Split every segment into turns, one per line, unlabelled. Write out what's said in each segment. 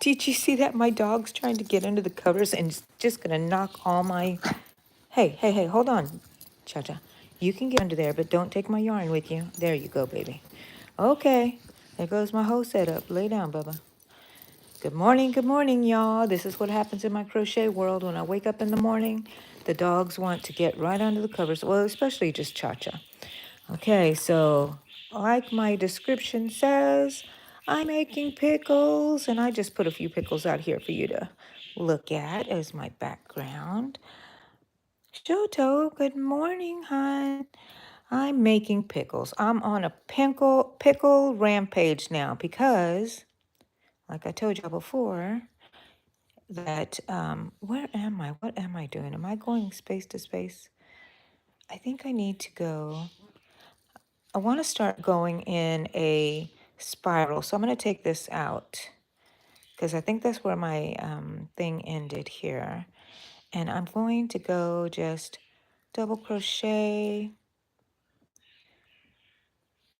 Did you see that? My dog's trying to get under the covers and it's just gonna knock all my... Hey, hey, hey, hold on, Cha-Cha. You can get under there, but don't take my yarn with you. There you go, baby. Okay, there goes my whole setup. Lay down, Bubba. Good morning, y'all. This is what happens in my crochet world when I wake up in the morning. The dogs want to get right under the covers, well, especially just Cha-Cha. Okay, so like my description says, I'm making pickles, and I just put a few pickles out here for you to look at as my background. Shoto, good morning, hon. I'm making pickles. I'm on a pickle rampage now because, like I told y'all before, that where am I? What am I doing? Am I going space to space? I think I need to go. I want to start going in a spiral. So I'm going to take this out because I think that's where my thing ended here. And I'm going to go just double crochet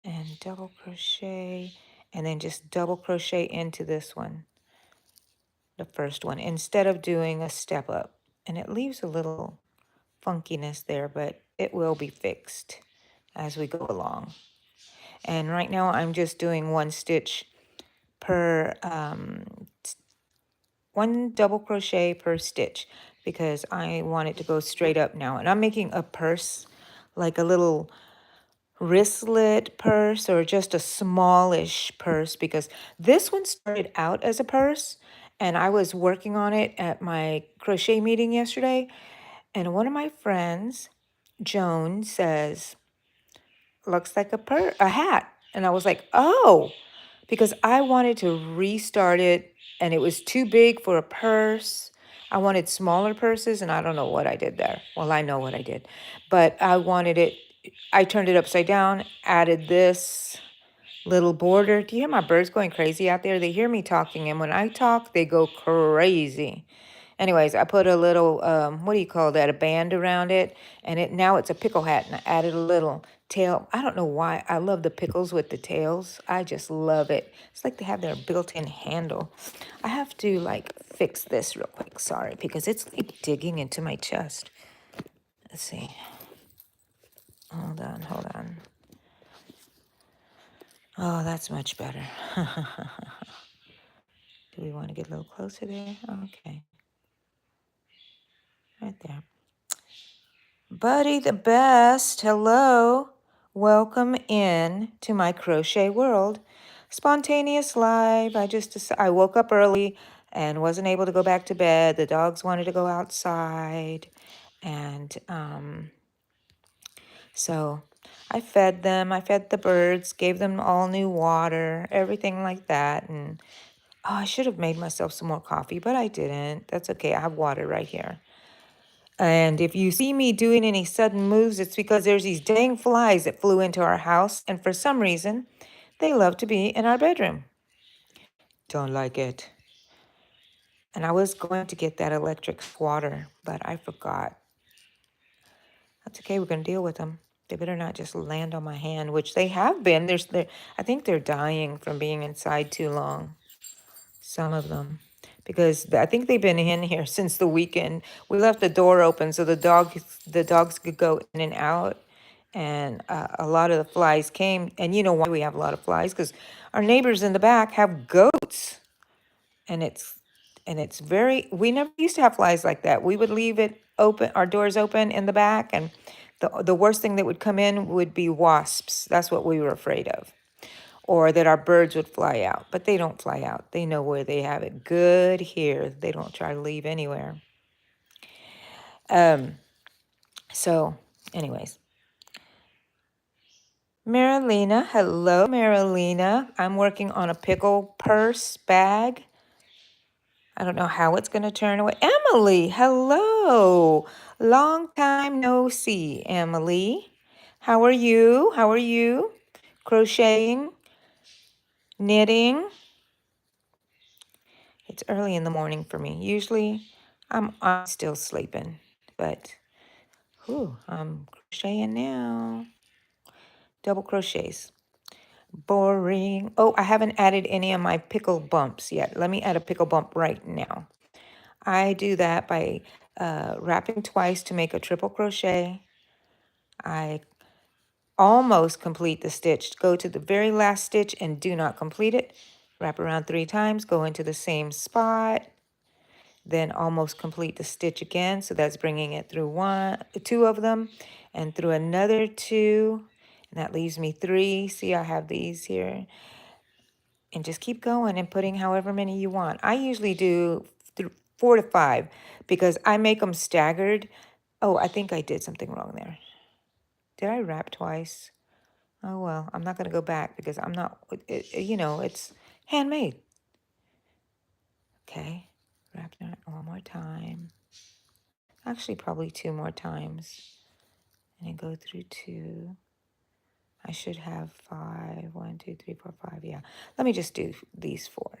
and double crochet and then just double crochet into this one, the first one, instead of doing a step up. And it leaves a little funkiness there, but it will be fixed as we go along. And right now I'm just doing one stitch per one double crochet per stitch because I want it to go straight up now. And I'm making a purse, like a little wristlet purse or just a smallish purse, because this one started out as a purse and I was working on it at my crochet meeting yesterday. And one of my friends, Joan, says, looks like a hat. And I was like, oh, because I wanted to restart it and it was too big for a purse. I wanted smaller purses and I don't know what I did there. Well, I know what I did, but I wanted it, I turned it upside down, added this little border. Do you hear my birds going crazy out there? They hear me talking, and when I talk, they go crazy. Anyways, I put a little, what do you call that? A band around it, and now it's a pickle hat, and I added a little tail. I don't know why. I love the pickles with the tails. I just love it. It's like they have their built-in handle. I have to like fix this real quick. Sorry, because it's like digging into my chest. Let's see. Hold on, hold on. Oh, that's much better. Do we want to get a little closer there? Okay, right there. Buddy the best, hello. Welcome in to my crochet world. Spontaneous live. I woke up early and wasn't able to go back to bed. The dogs wanted to go outside. And so I fed them. I fed the birds, gave them all new water, everything like that. And oh, I should have made myself some more coffee, but I didn't. That's okay. I have water right here. And if you see me doing any sudden moves, it's because there's these dang flies that flew into our house, and for some reason, they love to be in our bedroom. Don't like it. And I was going to get that electric swatter, but I forgot. That's okay. We're going to deal with them. They better not just land on my hand, which they have been. I think they're dying from being inside too long. Some of them, because I think they've been in here since the weekend. We left the door open so the dogs could go in and out, and a lot of the flies came. And you know why we have a lot of flies? Because our neighbors in the back have goats, and it's very. We never used to have flies like that. We would leave it open, our doors open in the back, and the worst thing that would come in would be wasps. That's what we were afraid of, or that our birds would fly out. But they don't fly out. They know where they have it good here. They don't try to leave anywhere. So, anyways. Marilena, hello, Marilena. I'm working on a pickle purse bag. I don't know how it's going to turn away. Emily, hello. Long time no see, Emily. How are you? How are you? Crocheting, knitting. It's early in the morning for me. Usually I'm still sleeping, but I'm crocheting now. Double crochets. Boring. Oh, I haven't added any of my pickle bumps yet. Let me add a pickle bump right now. I do that by wrapping twice to make a triple crochet. I almost complete the stitch. Go to the very last stitch and do not complete it. Wrap around 3 times, go into the same spot, then almost complete the stitch again. So that's bringing it through two of them, and through another 2, and that leaves me 3. See, I have these here, and just keep going and putting however many you want. I usually do 4 to 5 because I make them staggered. Oh, I think I did something wrong there. Did I wrap twice? Oh, well, I'm not going to go back because I'm not, it's handmade. Okay, wrap that one more time. Actually, probably 2 more times. And then go through 2. I should have 5. 1, 2, 3, 4, 5. Yeah. Let me just do these 4.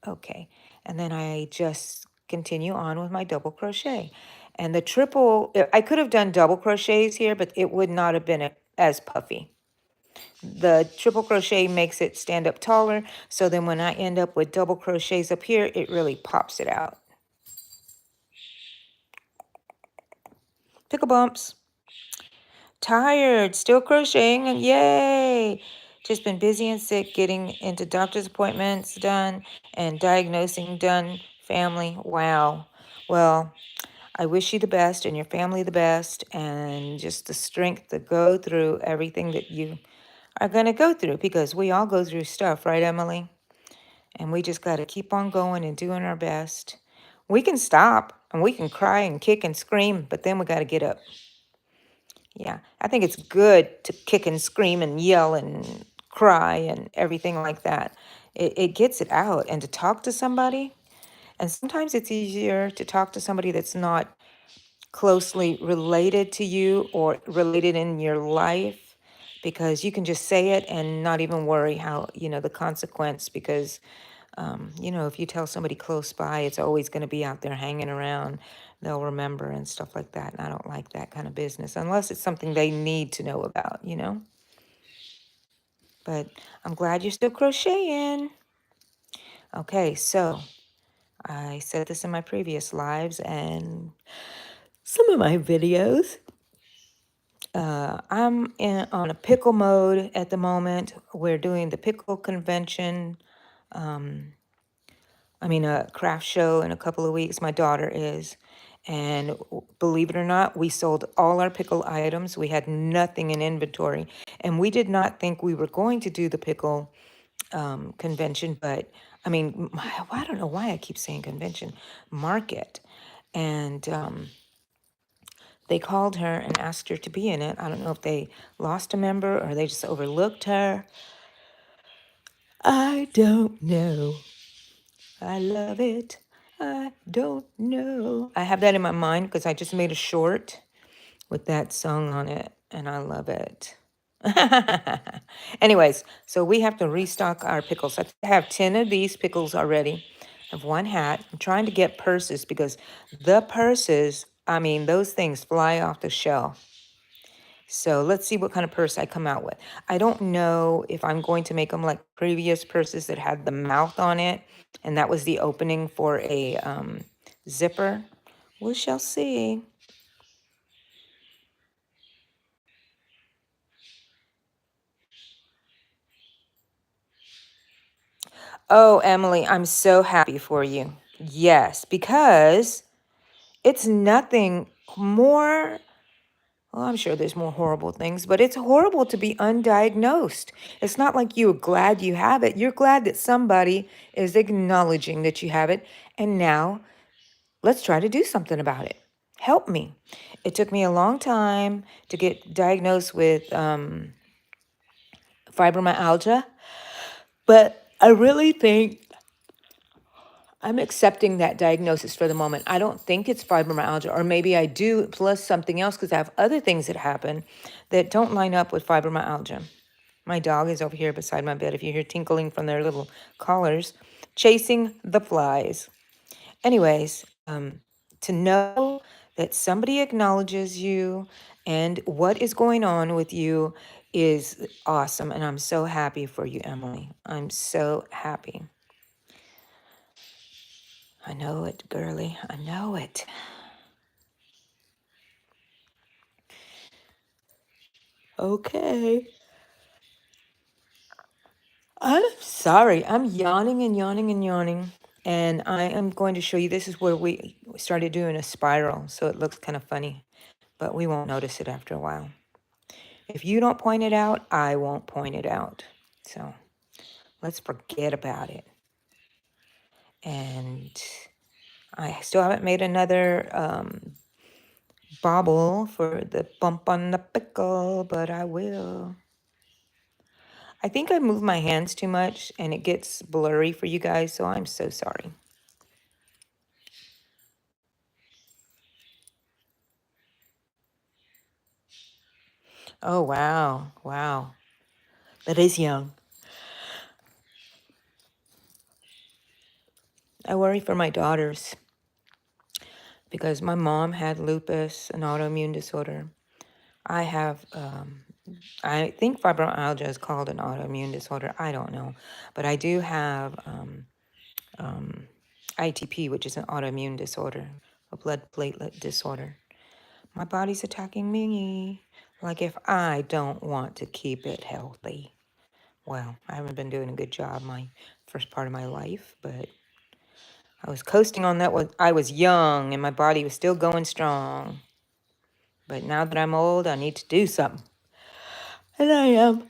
Okay. And then I just continue on with my double crochet. And the triple, I could have done double crochets here, but it would not have been as puffy. The triple crochet makes it stand up taller. So then when I end up with double crochets up here, it really pops it out. Pickle bumps. Tired, still crocheting, and yay! Just been busy and sick getting into doctor's appointments done and diagnosing done. Family, wow. Well, I wish you the best and your family the best and just the strength to go through everything that you are going to go through, because we all go through stuff, right, Emily? And we just got to keep on going and doing our best. We can stop and we can cry and kick and scream, but then we got to get up. Yeah, I think it's good to kick and scream and yell and cry and everything like that. It gets it out, and to talk to somebody. And sometimes it's easier to talk to somebody that's not closely related to you or related in your life, because you can just say it and not even worry how, the consequence, because if you tell somebody close by, it's always going to be out there hanging around. They'll remember and stuff like that. And I don't like that kind of business unless it's something they need to know about. But I'm glad you're still crocheting. Okay, so I said this in my previous lives and some of my videos. On a pickle mode at the moment. We're doing the pickle convention. A craft show in a couple of weeks. My daughter is. And believe it or not, we sold all our pickle items. We had nothing in inventory. And we did not think we were going to do the pickle convention, but I don't know why I keep saying convention, market. And they called her and asked her to be in it. I don't know if they lost a member or they just overlooked her. I don't know. I love it. I don't know. I have that in my mind because I just made a short with that song on it, and I love it. Anyways, so we have to restock our pickles. I have 10 of these pickles already. I have 1 hat. I'm trying to get purses because the purses, those things fly off the shelf. So let's see what kind of purse I come out with. I don't know if I'm going to make them like previous purses that had the mouth on it, and that was the opening for a zipper. We shall see. Oh, Emily, I'm so happy for you. Yes, because it's nothing more. Well, I'm sure there's more horrible things, but it's horrible to be undiagnosed. It's not like you're glad you have it. You're glad that somebody is acknowledging that you have it. And now let's try to do something about it. Help me. It took me a long time to get diagnosed with fibromyalgia, but I really think I'm accepting that diagnosis for the moment. I don't think it's fibromyalgia, or maybe I do, plus something else, because I have other things that happen that don't line up with fibromyalgia. My dog is over here beside my bed. If you hear tinkling from their little collars, chasing the flies. Anyways, to know that somebody acknowledges you And what is going on with you is awesome. And I'm so happy for you, Emily. I'm so happy. I know it, girly. I know it. Okay. I'm sorry. I'm yawning and yawning and yawning. And I am going to show you, this is where we started doing a spiral. So it looks kind of funny, but we won't notice it after a while. If you don't point it out, I won't point it out. So let's forget about it. And I still haven't made another bobble for the bump on the pickle, but I will. I think I move my hands too much and it gets blurry for you guys, so I'm so sorry. Oh, wow. Wow. That is young. I worry for my daughters because my mom had lupus, an autoimmune disorder. I have, I think fibromyalgia is called an autoimmune disorder. I don't know. But I do have ITP, which is an autoimmune disorder, a blood platelet disorder. My body's attacking me. Like if I don't want to keep it healthy. Well, I haven't been doing a good job my first part of my life, but I was coasting on that when I was young and my body was still going strong. But now that I'm old, I need to do something. And I am.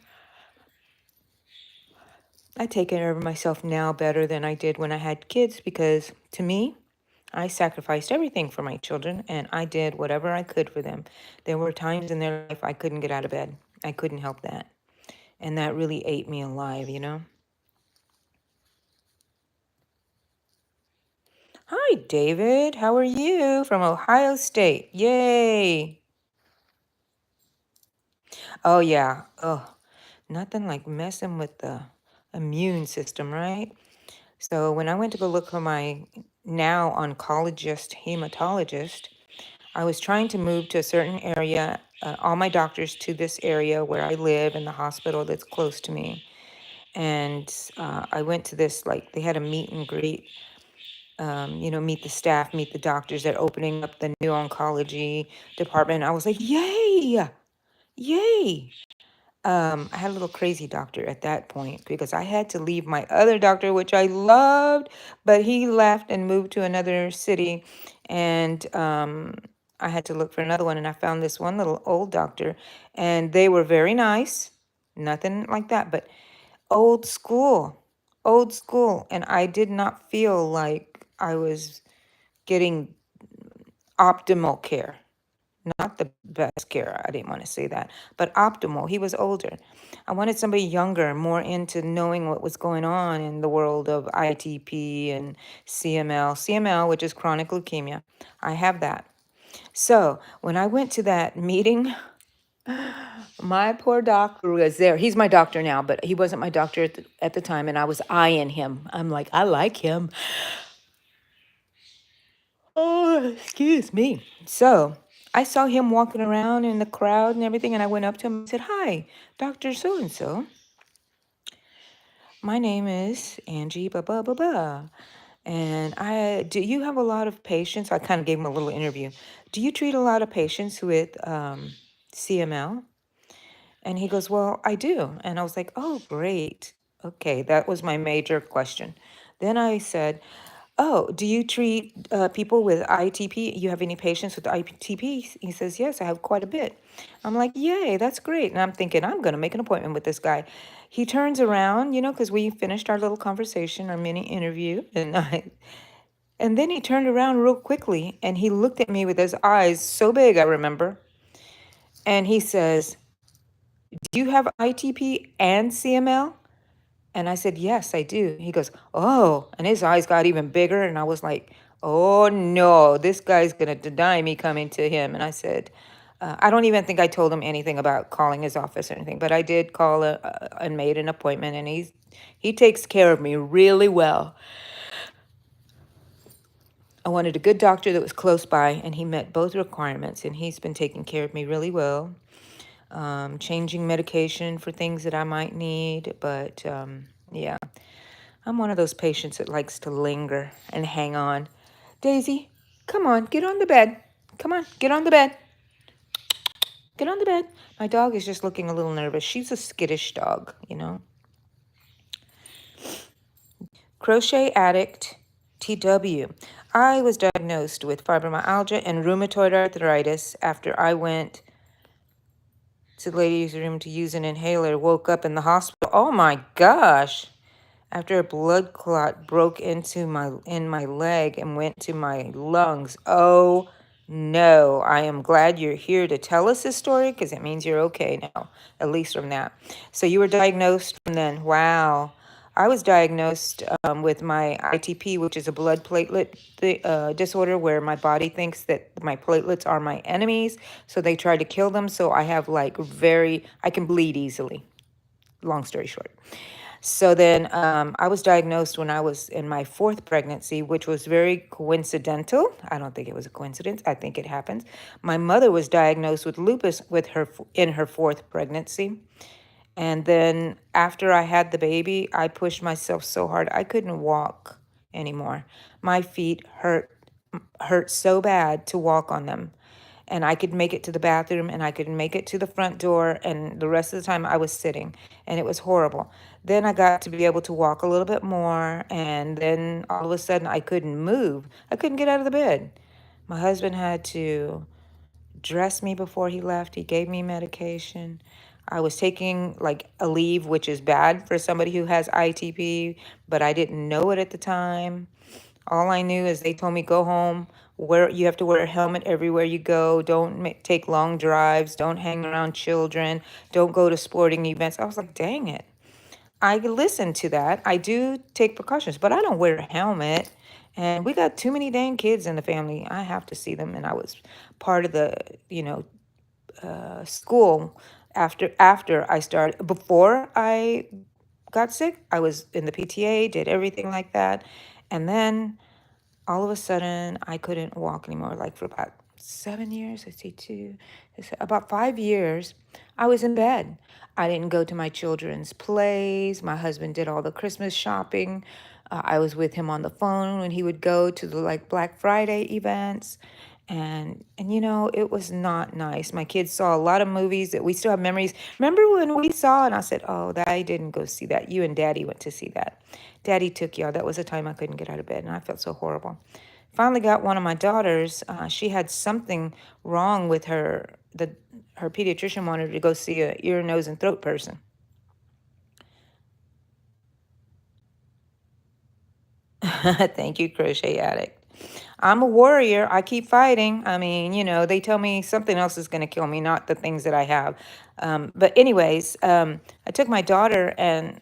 I take care of myself now better than I did when I had kids because to me, I sacrificed everything for my children and I did whatever I could for them. There were times in their life I couldn't get out of bed. I couldn't help that. And that really ate me alive, you know? Hi, David. How are you? From Ohio State. Yay. Oh, yeah. Oh, nothing like messing with the immune system, right? So when I went to go look for my now oncologist, hematologist, I was trying to move to a certain area, all my doctors to this area where I live and the hospital that's close to me. And I went to this, like, they had a meet and greet, meet the staff, meet the doctors. They're opening up the new oncology department. I was like, yay, yay. I had a little crazy doctor at that point because I had to leave my other doctor, which I loved, but he left and moved to another city. And I had to look for another one. And I found this one little old doctor, and they were very nice, nothing like that, but old school, old school. And I did not feel like I was getting optimal care. Not the best care, I didn't want to say that, but optimal. He was older. I wanted somebody younger, more into knowing what was going on in the world of ITP and CML. CML, which is chronic leukemia. I have that. So when I went to that meeting, my poor doctor was there. He's my doctor now, but he wasn't my doctor at the time, and I was eyeing him. I'm like, I like him. Oh, excuse me. So I saw him walking around in the crowd and everything, and I went up to him and said, Hi, Dr. So and so. My name is Angie, blah, blah, blah, blah. And do you have a lot of patients? I kind of gave him a little interview. Do you treat a lot of patients with CML? And he goes, Well, I do. And I was like, Oh, great. Okay, that was my major question. Then I said, Oh, do you treat people with ITP? You have any patients with ITP? He says, Yes, I have quite a bit. I'm like, Yay, that's great. And I'm thinking, I'm going to make an appointment with this guy. He turns around, because we finished our little conversation, our mini interview. And then he turned around real quickly and he looked at me with his eyes so big, I remember. And he says, Do you have ITP and CML? And I said, Yes, I do. He goes, Oh, and his eyes got even bigger. And I was like, Oh no, this guy's going to deny me coming to him. And I said, I don't even think I told him anything about calling his office or anything, but I did call and made an appointment. And he takes care of me really well. I wanted a good doctor that was close by, and he met both requirements, and he's been taking care of me really well, changing medication for things that I might need. But yeah, I'm one of those patients that likes to linger and hang on. Daisy, come on, get on the bed. Come on, get on the bed. Get on the bed. My dog is just looking a little nervous. She's a skittish dog, you know. Crochet Addict TW. I was diagnosed with fibromyalgia and rheumatoid arthritis after I went to the ladies' room to use an inhaler, woke up in the hospital. Oh my gosh. After a blood clot broke into my leg and went to my lungs. Oh no. I am glad you're here to tell us this story because it means you're okay now, at least from that. So you were diagnosed from then. Wow. I was diagnosed with my ITP, which is a blood platelet disorder where my body thinks that my platelets are my enemies. So they try to kill them. So I have I can bleed easily. Long story short. So then I was diagnosed when I was in my fourth pregnancy, which was very coincidental. I don't think it was a coincidence. I think it happens. My mother was diagnosed with lupus in her fourth pregnancy. And then after I had the baby, I pushed myself so hard I couldn't walk anymore. My feet hurt so bad to walk on them. And I could make it to the bathroom and I could make it to the front door, and the rest of the time I was sitting, and it was horrible. Then I got to be able to walk a little bit more, and then all of a sudden I couldn't move. I couldn't get out of the bed. My husband had to dressed me before he left. He gave me medication. I was taking like a leave, which is bad for somebody who has ITP, but I didn't know it at the time. All I knew is they told me go home, you have to wear a helmet everywhere you go, don't take long drives, don't hang around children, don't go to sporting events. I was like, dang it. I listen to that. I do take precautions, but I don't wear a helmet. And we got too many dang kids in the family. I have to see them. And I was part of the, school after I started. Before I got sick, I was in the PTA, did everything like that. And then all of a sudden I couldn't walk anymore, like for about 7 years. I see about 5 years I was in bed. I didn't go to my children's plays. My husband did all the Christmas shopping. I was with him on the phone when he would go to the like Black Friday events. And it was not nice. My kids saw a lot of movies that we still have memories. Remember when we saw, and I said, oh, that I didn't go see that. You and Daddy went to see that. Daddy took y'all. That was a time I couldn't get out of bed, and I felt so horrible. Finally got one of my daughters. She had something wrong with her. Her pediatrician wanted her to go see a ear, nose, and throat person. Thank you, Crochet Addict. I'm a warrior. I keep fighting. I mean, they tell me something else is going to kill me, not the things that I have. But anyways, I took my daughter, and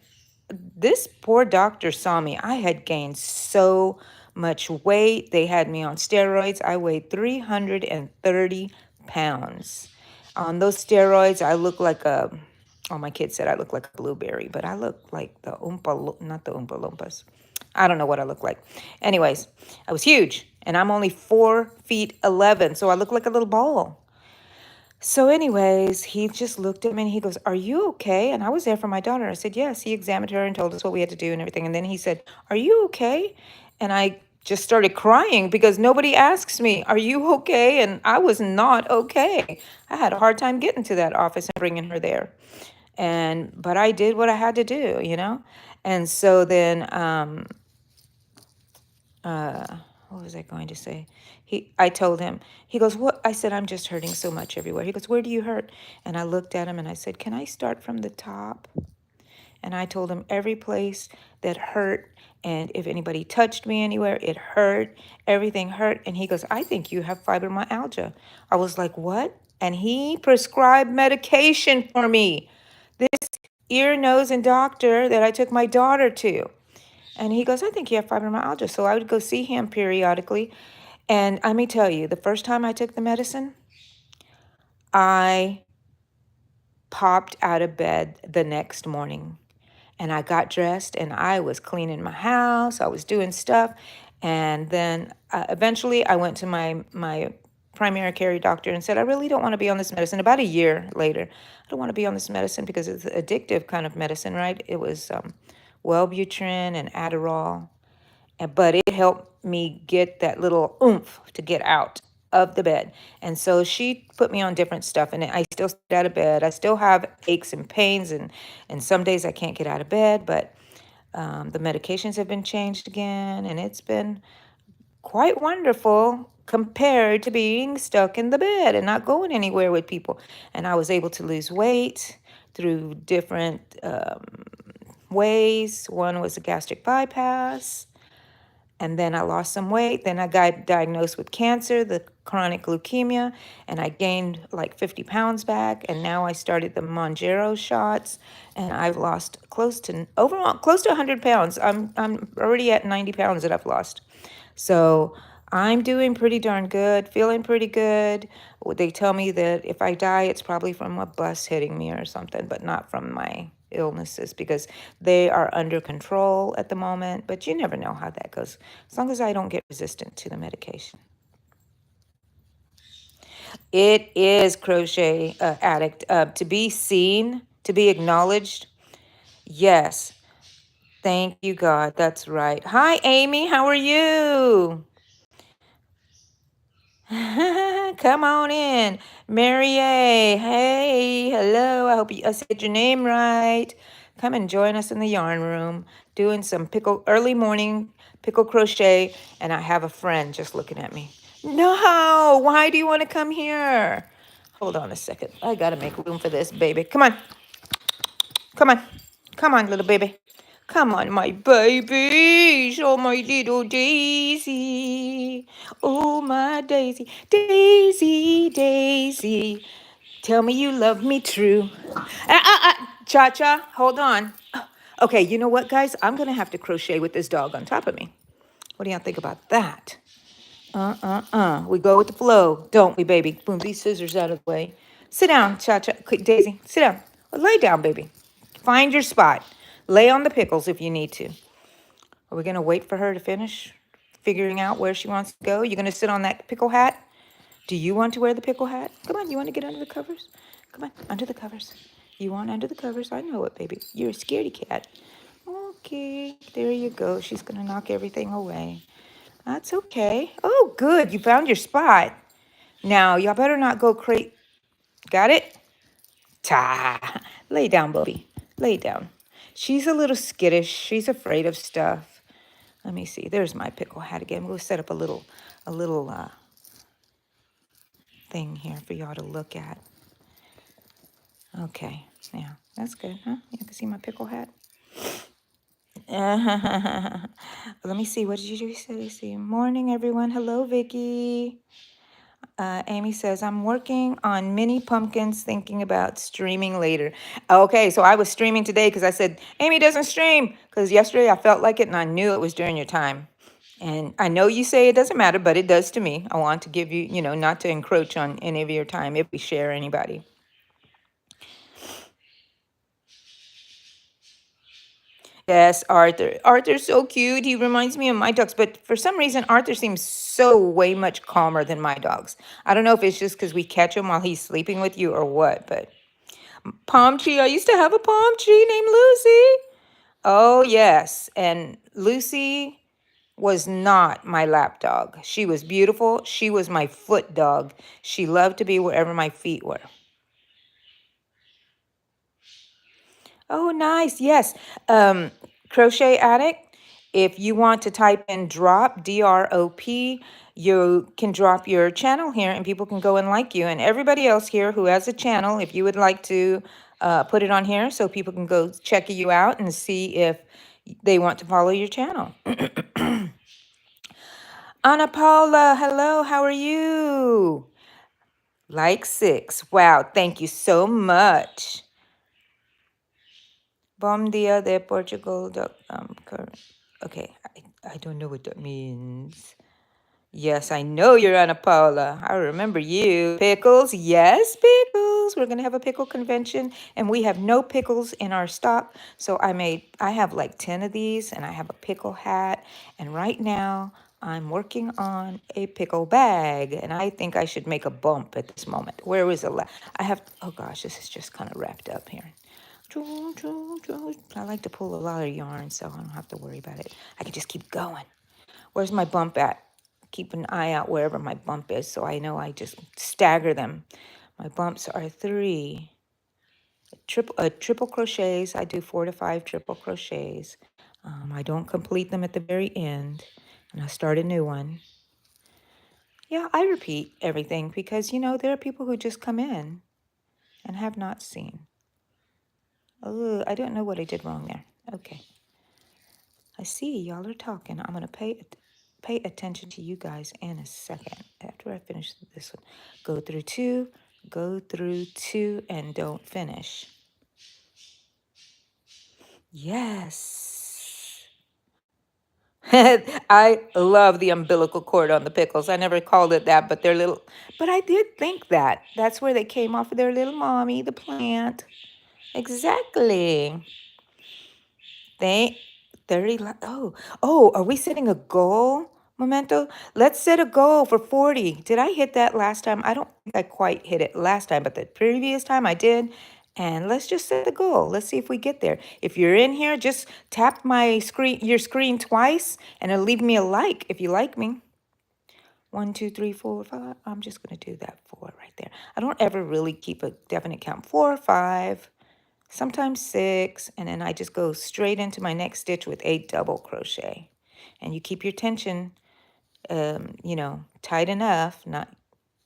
this poor doctor saw me. I had gained so much weight. They had me on steroids. I weighed 330 pounds. On those steroids, I look like my kids said I look like a blueberry, but I look like not the Oompa Loompas. I don't know what I look like. Anyways, I was huge, and I'm only 4 feet 11, so I look like a little ball. So anyways, he just looked at me and he goes, are you okay? And I was there for my daughter. I said, yes. He examined her and told us what we had to do and everything. And then he said, are you okay? And I just started crying because nobody asks me, are you okay? And I was not okay. I had a hard time getting to that office and bringing her there. But I did what I had to do. And so then, what was I going to say? I told him, he goes, what? I said, I'm just hurting so much everywhere. He goes, where do you hurt? And I looked at him and I said, can I start from the top? And I told him every place that hurt. And if anybody touched me anywhere, it hurt. Everything hurt. And he goes, I think you have fibromyalgia. I was like, what? And he prescribed medication for me. This ear, nose, and doctor that I took my daughter to. And he goes, I think you have fibromyalgia. So I would go see him periodically. And let me tell you, the first time I took the medicine, I popped out of bed the next morning. And I got dressed and I was cleaning my house. I was doing stuff. And then eventually I went to my primary care doctor and said, I really don't want to be on this medicine. About a year later, I don't want to be on this medicine because it's addictive kind of medicine, right? It was Wellbutrin and Adderall, but it helped me get that little oomph to get out of the bed. And so she put me on different stuff, and I still stayed out of bed. I still have aches and pains, and some days I can't get out of bed, but the medications have been changed again, and it's been quite wonderful compared to being stuck in the bed and not going anywhere with people. And I was able to lose weight through different ways. One was a gastric bypass, and then I lost some weight. Then I got diagnosed with cancer, the chronic leukemia, and I gained like 50 pounds back. And now I started the Monjero shots, and I've lost overall close to 100 pounds. I'm already at 90 pounds that I've lost. So I'm doing pretty darn good, feeling pretty good. They tell me that if I die, it's probably from a bus hitting me or something, but not from my illnesses because they are under control at the moment. But you never know how that goes, as long as I don't get resistant to the medication. It is crochet addict to be seen, to be acknowledged. Yes, thank you, God. That's right. Hi, Amy. How are you? Come on in. Mary A. Hey, hello. I said your name right. Come and join us in the yarn room doing some early morning pickle crochet. And I have a friend just looking at me. No, why do you want to come here? Hold on a second. I got to make room for this baby. Come on. Come on. Come on, little baby. Come on, my baby. Oh, my little Daisy. Oh, my Daisy. Daisy, Daisy. Tell me you love me true. Cha-cha, hold on. Okay, you know what, guys? I'm going to have to crochet with this dog on top of me. What do y'all think about that? We go with the flow, don't we, baby? Boom, these scissors out of the way. Sit down, Cha-cha. Quick, Daisy, sit down. Lay down, baby. Find your spot. Lay on the pickles if you need to. Are we going to wait for her to finish figuring out where she wants to go? You're going to sit on that pickle hat? Do you want to wear the pickle hat? Come on, you want to get under the covers? Come on, under the covers. You want under the covers? I know it, baby. You're a scaredy cat. Okay, there you go. She's going to knock everything away. That's okay. Oh, good. You found your spot. Now, y'all better not go crazy. Got it? Ta. Lay down, Bubby. Lay down. She's a little skittish. She's afraid of stuff. Let me see. There's my pickle hat again. We'll set up a little thing here for y'all to look at. Okay. Now, that's good, huh? You can see my pickle hat. Let me see. What did you say? See. Morning, everyone. Hello, Vicky. Amy says, I'm working on mini pumpkins, thinking about streaming later. Okay, so I was streaming today because I said, Amy doesn't stream. Because yesterday I felt like it and I knew it was during your time. And I know you say it doesn't matter, but it does to me. I want to give you, not to encroach on any of your time if we share anybody. Yes, Arthur. Arthur's so cute. He reminds me of my dogs, but for some reason, Arthur seems so way much calmer than my dogs. I don't know if it's just because we catch him while he's sleeping with you or what, but Palm Tree, I used to have a palm tree named Lucy. Oh, yes. And Lucy was not my lap dog. She was beautiful. She was my foot dog. She loved to be wherever my feet were. Oh, nice. Yes. Crochet Addict, if you want to type in drop, DROP, you can drop your channel here and people can go and like you. And everybody else here who has a channel, if you would like to put it on here so people can go check you out and see if they want to follow your channel. Ana Paula, hello, how are you? Like 6. Wow, thank you so much. Bom dia de Portugal. Okay, I don't know what that means. Yes, I know you're Ana Paula. I remember you. Pickles, yes, pickles. We're gonna have a pickle convention, and we have no pickles in our stock. So I have like 10 of these, and I have a pickle hat. And right now, I'm working on a pickle bag, and I think I should make a bump at this moment. Where was the I have, oh gosh, this is just kind of wrapped up here. I like to pull a lot of yarn, so I don't have to worry about it. I can just keep going. Where's my bump at? Keep an eye out wherever my bump is, so I know I just stagger them. My bumps are 3 triple crochets. I do 4 to 5 triple crochets. I don't complete them at the very end, and I start a new one. Yeah, I repeat everything because, there are people who just come in and have not seen. Oh, I don't know what I did wrong there. Okay. I see y'all are talking. I'm going to pay attention to you guys in a second after I finish this one. Go through 2, and don't finish. Yes. I love the umbilical cord on the pickles. I never called it that, but they're little. But I did think that. That's where they came off of their little mommy, the plant. Exactly. They 30. Are we setting a goal, Memento? Let's set a goal for 40. Did I hit that last time? I don't think I quite hit it last time, but the previous time I did. And let's just set the goal. Let's see if we get there. If you're in here, just tap your screen twice, and it'll leave me a like if you like me. 1, 2, 3, 4, 5. I'm just gonna do that 4 right there. I don't ever really keep a definite count. 4 or 5. Sometimes 6, and then I just go straight into my next stitch with a double crochet. And you keep your tension, tight enough, not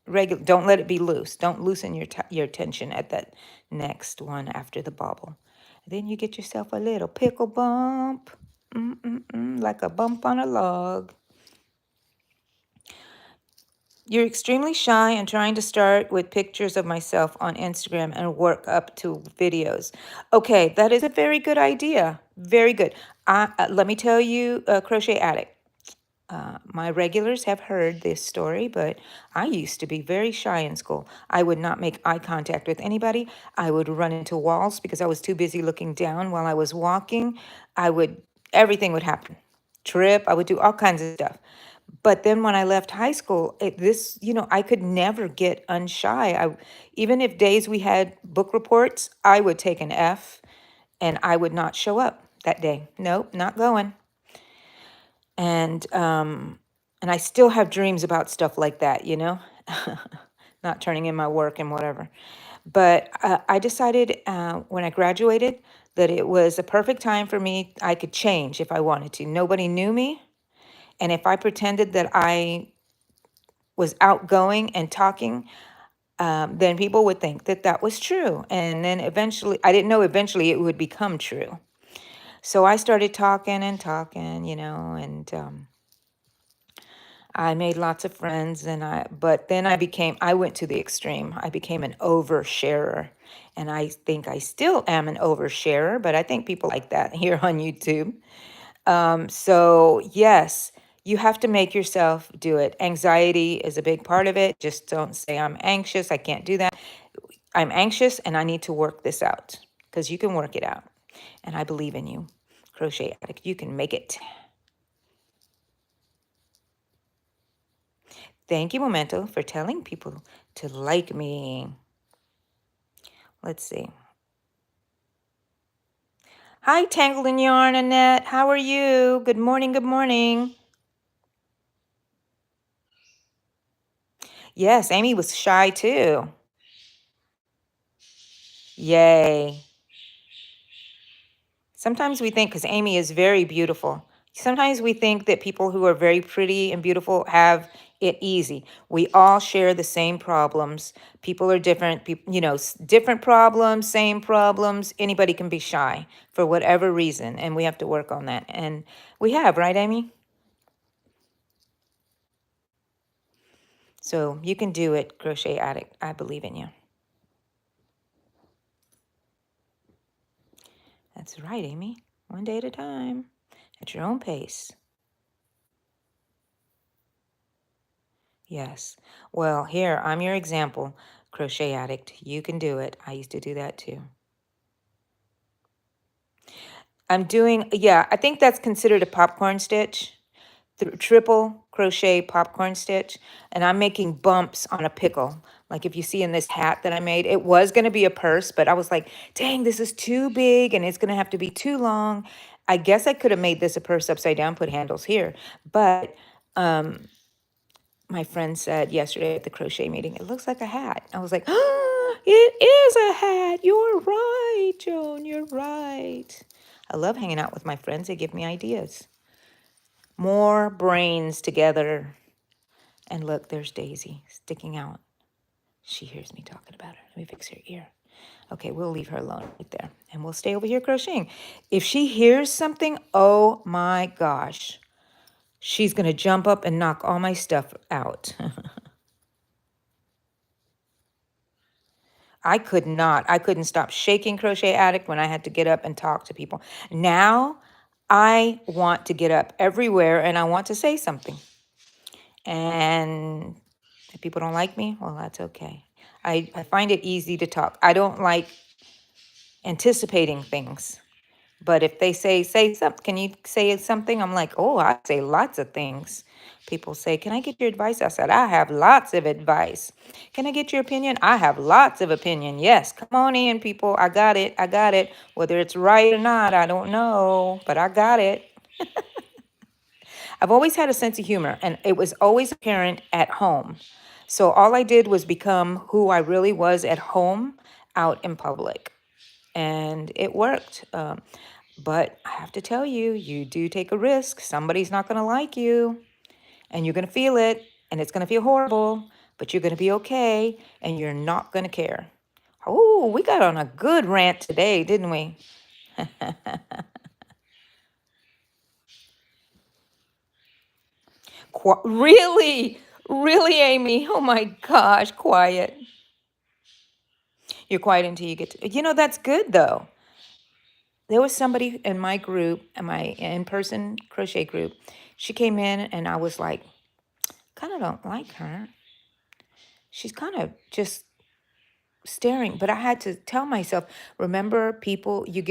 regular. Don't let it be loose. Don't loosen your tension at that next one after the bobble. Then you get yourself a little pickle bump, like a bump on a log. You're extremely shy and trying to start with pictures of myself on Instagram and work up to videos. Okay, that is a very good idea. Very good. Let me tell you, Crochet Addict. My regulars have heard this story, but I used to be very shy in school. I would not make eye contact with anybody. I would run into walls because I was too busy looking down while I was walking. Everything would happen. Trip, I would do all kinds of stuff. But then when I left high school, I could never get unshy. Even if days we had book reports, I would take an F and I would not show up that day. Nope, not going. And I still have dreams about stuff like that, not turning in my work and whatever. But I decided when I graduated that it was a perfect time for me. I could change if I wanted to. Nobody knew me. And if I pretended that I was outgoing and talking, then people would think that that was true. And then eventually, I didn't know eventually it would become true. So I started talking and talking, and I made lots of friends. But then I went to the extreme. I became an oversharer. And I think I still am an oversharer, but I think people like that here on YouTube. So yes, you have to make yourself do it. Anxiety is a big part of it. Just don't say I'm anxious. I can't do that. I'm anxious and I need to work this out because you can work it out. And I believe in you, Crochet Addict. You can make it. Thank you, Memento, for telling people to like me. Let's see. Hi, Tangled in Yarn, Annette. How are you? Good morning, good morning. Yes, Amy was shy too. Yay. Sometimes we think, because Amy is very beautiful, sometimes we think that people who are very pretty and beautiful have it easy. We all share the same problems. People are different, different problems, same problems. Anybody can be shy for whatever reason, and we have to work on that. And we have, right, Amy? So you can do it, Crochet Addict. I believe in you. That's right, Amy. One day at a time, at your own pace. Yes. Well, here, I'm your example, Crochet Addict. You can do it. I used to do that too. I think that's considered a popcorn stitch. Triple crochet popcorn stitch, and I'm making bumps on a pickle. Like if you see in this hat that I made, it was going to be a purse, but I was like, dang, this is too big and it's going to have to be too long. I guess I could have made this a purse upside down, put handles here. But my friend said yesterday at the crochet meeting, it looks like a hat. I was like, oh, it is a hat. You're right, Joan. You're right. I love hanging out with my friends. They give me ideas. More brains together. And look, there's Daisy sticking out. She hears me talking about her. Let me fix her ear. Okay, we'll leave her alone right there. And we'll stay over here crocheting. If she hears something, oh my gosh, she's going to jump up and knock all my stuff out. I could not. I couldn't stop shaking Crochet Addict when I had to get up and talk to people. Now I want to get up everywhere and I want to say something. And if people don't like me, well, that's okay. I find it easy to talk. I don't like anticipating things. But if they say something, can you say something? I'm like, oh, I say lots of things. People say, can I get your advice? I said, I have lots of advice. Can I get your opinion? I have lots of opinion. Yes, come on in, people. I got it. I got it. Whether it's right or not, I don't know, but I got it. I've always had a sense of humor, and it was always apparent at home. So all I did was become who I really was at home out in public. And it worked. But I have to tell you, you do take a risk. Somebody's not going to like you, and you're going to feel it, and it's going to feel horrible, but you're going to be okay, and you're not going to care. Oh, we got on a good rant today, didn't we? Really? Really, Amy? Oh my gosh, quiet. You're quiet until you get to, that's good though. There was somebody in my group, in my in-person crochet group. She came in and I was like, kind of don't like her. She's kind of just staring. But I had to tell myself, remember, people, you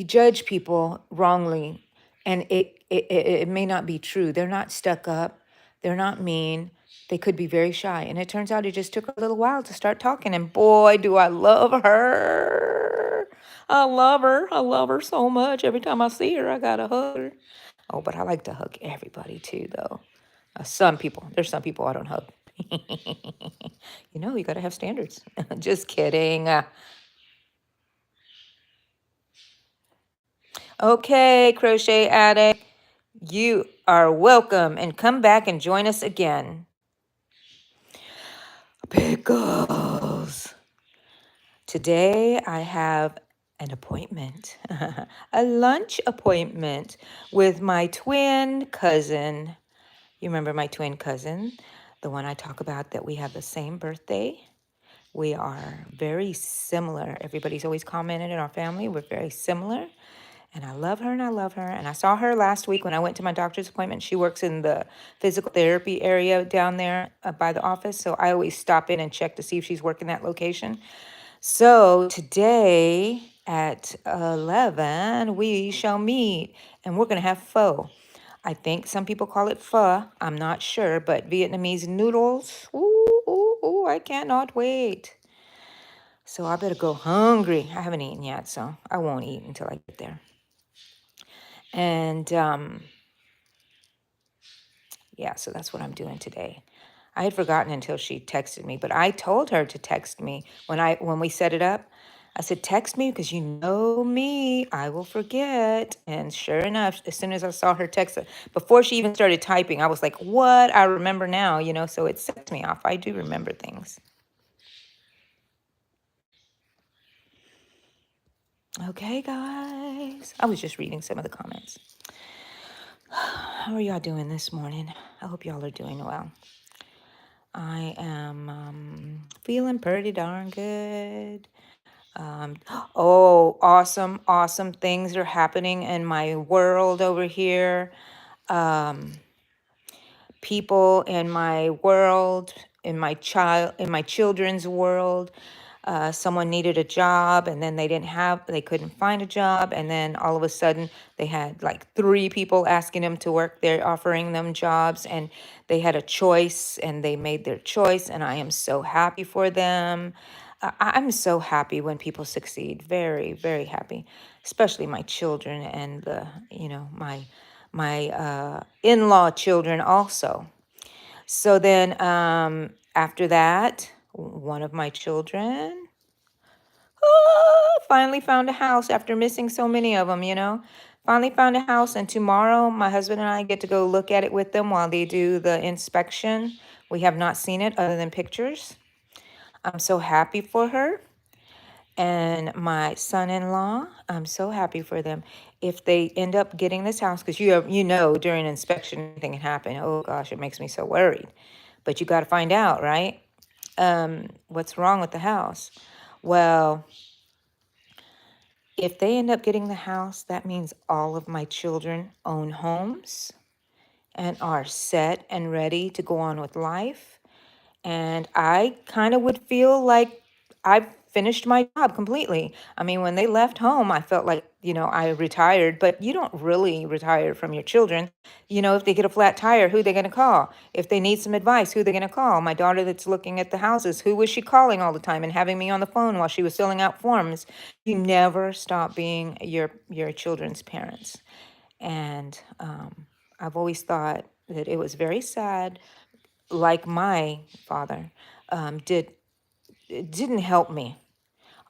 judge people wrongly, and it may not be true. They're not stuck up. They're not mean. They could be very shy. And it turns out it just took a little while to start talking. And boy, do I love her. I love her. I love her so much. Every time I see her, I gotta hug her. Oh, but I like to hug everybody too, though. Some people. There's some people I don't hug. You gotta have standards. Just kidding. Okay, Crochet Addict, you are welcome and come back and join us again. Pickles. Today I have an appointment, a lunch appointment with my twin cousin. You remember my twin cousin, the one I talk about that we have the same birthday? We are very similar. Everybody's always commented in our family, we're very similar. And I love her and I love her. And I saw her last week when I went to my doctor's appointment. She works in the physical therapy area down there by the office. So I always stop in and check to see if she's working that location. So today at 11, we shall meet and we're going to have pho. I think some people call it pho. I'm not sure, but Vietnamese noodles. Ooh, ooh, ooh, I cannot wait. So I better go hungry. I haven't eaten yet, so I won't eat until I get there. And yeah, so that's what I'm doing today. I had forgotten until she texted me, but I told her to text me when we set it up. I said, text me because you know me, I will forget. And sure enough, as soon as I saw her text, before she even started typing, I was like, what? I remember now, so it sets me off. I do remember things. Okay, guys. I was just reading some of the comments. How are y'all doing this morning? I hope y'all are doing well. I am feeling pretty darn good. Oh, awesome, awesome things are happening in my world over here. People in my world, in my children's world. someone needed a job, and then they couldn't find a job, and then all of a sudden they had like three people asking them to work there, offering them jobs, and they had a choice, and they made their choice, and I am so happy for them. I'm so happy when people succeed. Very, very happy, especially my children and my in-law children also. So then after that, one of my children finally found a house after missing so many of them. Finally found a house, and tomorrow my husband and I get to go look at it with them while they do the inspection. We have not seen it other than pictures. I'm so happy for her. And my son-in-law, I'm so happy for them. If they end up getting this house, because during inspection anything can happen. Oh gosh, it makes me so worried. But you got to find out, right? What's wrong with the house? Well, if they end up getting the house, that means all of my children own homes and are set and ready to go on with life. And I kind of would feel like I've finished my job completely. I mean, when they left home, I felt like, I retired, but you don't really retire from your children. If they get a flat tire, who they going to call? If they need some advice, who they going to call? My daughter that's looking at the houses, who was she calling all the time and having me on the phone while she was filling out forms? You never stop being your children's parents. And I've always thought that it was very sad, like my father didn't help me,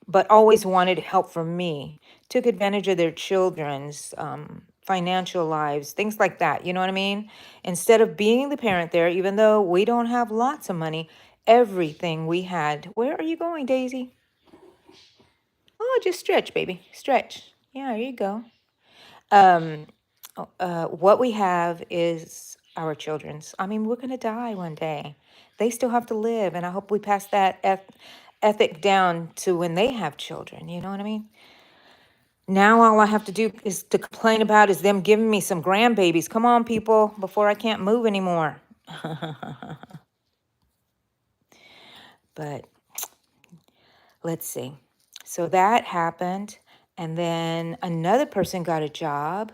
but always wanted help from me, took advantage of their children's financial lives, things like that. You know what I mean? Instead of being the parent there, even though we don't have lots of money, everything we had. Where are you going, Daisy? Oh, just stretch, baby. Stretch. Yeah, there you go. Um, what we have is our children's. I mean, we're going to die one day. They still have to live, and I hope we pass that ethic down to when they have children. You know what I mean? Now all I have to do is to complain about is them giving me some grandbabies. Come on, people, before I can't move anymore. But let's see. So that happened, and then another person got a job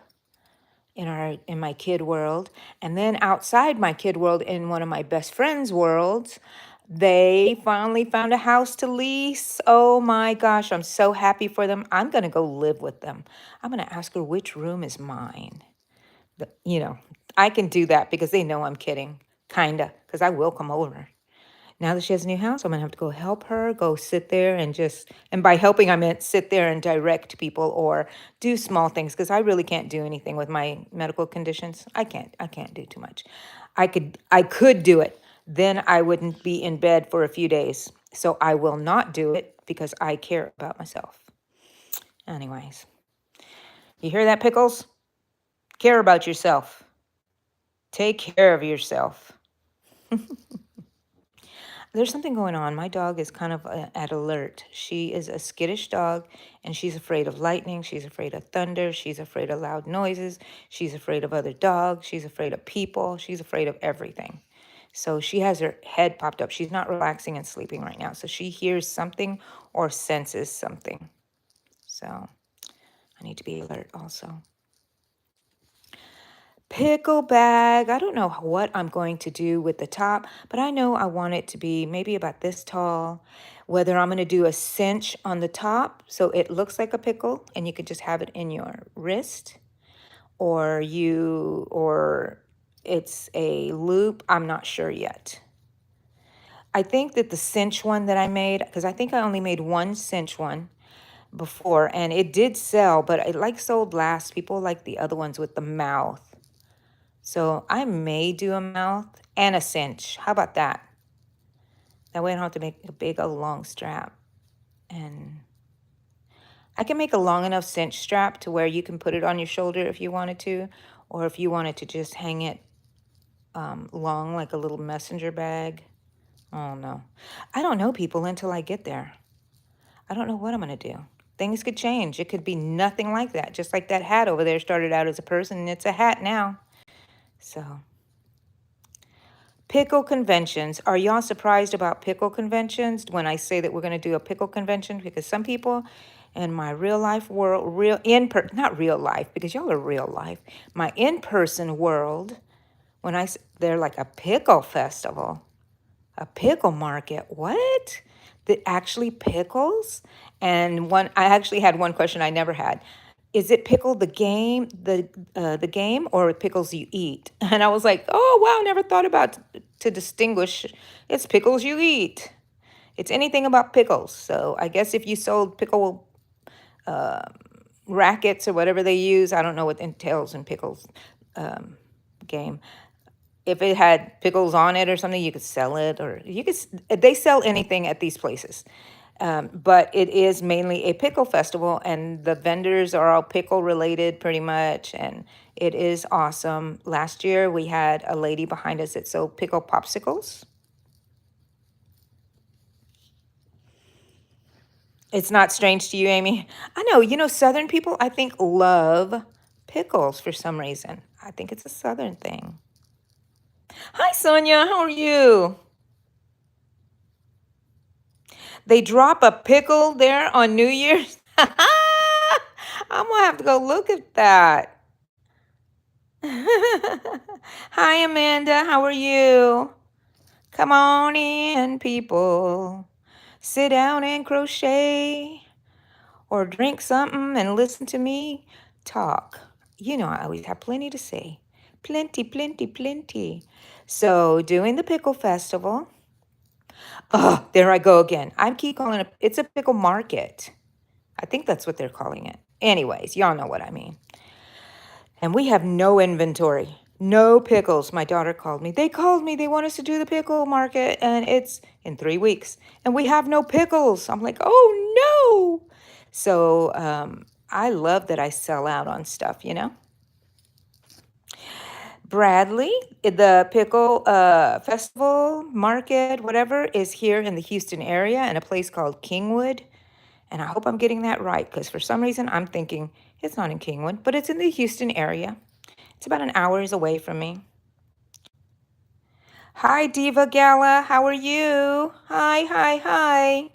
in my kid world, and then outside my kid world, in one of my best friends' worlds, they finally found a house to lease. Oh my gosh, I'm so happy for them. I'm gonna go live with them. I'm gonna ask her which room is mine. But, I can do that because they know I'm kidding, kinda, because I will come over. Now that she has a new house, I'm gonna have to go help her, go sit there and by helping, I meant sit there and direct people or do small things because I really can't do anything with my medical conditions. I can't do too much. I could do it. Then I wouldn't be in bed for a few days. So I will not do it because I care about myself. Anyways, you hear that, Pickles? Care about yourself. Take care of yourself. There's something going on. My dog is kind of at alert. She is a skittish dog, and she's afraid of lightning. She's afraid of thunder. She's afraid of loud noises. She's afraid of other dogs. She's afraid of people. She's afraid of everything. So she has her head popped up. She's not relaxing and sleeping right now. So she hears something or senses something. So I need to be alert also. Pickle bag. I don't know what I'm going to do with the top, but I know I want it to be maybe about this tall. Whether I'm going to do a cinch on the top so it looks like a pickle and you could just have it in your wrist, or it's a loop. I'm not sure yet. I think that the cinch one that I made, because I think I only made one cinch one before, and it did sell, but it like sold last. People like the other ones with the mouth. So I may do a mouth and a cinch. How about that? That way I don't have to make a long strap. And I can make a long enough cinch strap to where you can put it on your shoulder if you wanted to, or if you wanted to just hang it long like a little messenger bag. Oh no. I don't know, people, until I get there. I don't know what I'm going to do. Things could change. It could be nothing like that. Just like that hat over there started out as a person and it's a hat now. So Pickle conventions. Are y'all surprised about pickle conventions when I say that we're going to do a pickle convention? Because some people in my real life world, not real life, because y'all are real life, my in-person world, they're like a pickle festival. A pickle market. What? That actually pickles? And I actually had one question I never had. Is it pickle the game or pickles you eat? And I was like, oh wow, never thought about to distinguish. It's pickles you eat. It's anything about pickles. So I guess if you sold pickle rackets or whatever they use, I don't know what entails in pickles game. If it had pickles on it or something, you could sell it, or they sell anything at these places. But it is mainly a pickle festival, and the vendors are all pickle related pretty much, and it is awesome. Last year we had a lady behind us that sold pickle popsicles. It's not strange to you, Amy? I know, Southern people, I think, love pickles for some reason. I think it's a Southern thing. Hi, Sonia, how are you? They drop a pickle there on New Year's. I'm gonna have to go look at that. Hi, Amanda. How are you? Come on in, people. Sit down and crochet or drink something and listen to me talk. I always have plenty to say. Plenty, plenty, plenty. So, doing the pickle festival. Oh, there I go again. I keep calling it's a pickle market. I think that's what they're calling it. Anyways, y'all know what I mean. And we have no inventory, no pickles. My daughter called me. They called me. They want us to do the pickle market, and it's in 3 weeks. And we have no pickles. I'm like, oh no. So I love that I sell out on stuff. Bradley, the pickle festival, market, whatever, is here in the Houston area in a place called Kingwood. And I hope I'm getting that right because for some reason I'm thinking it's not in Kingwood, but it's in the Houston area. It's about an hour's away from me. Hi, Diva Gala. How are you? Hi, hi, hi.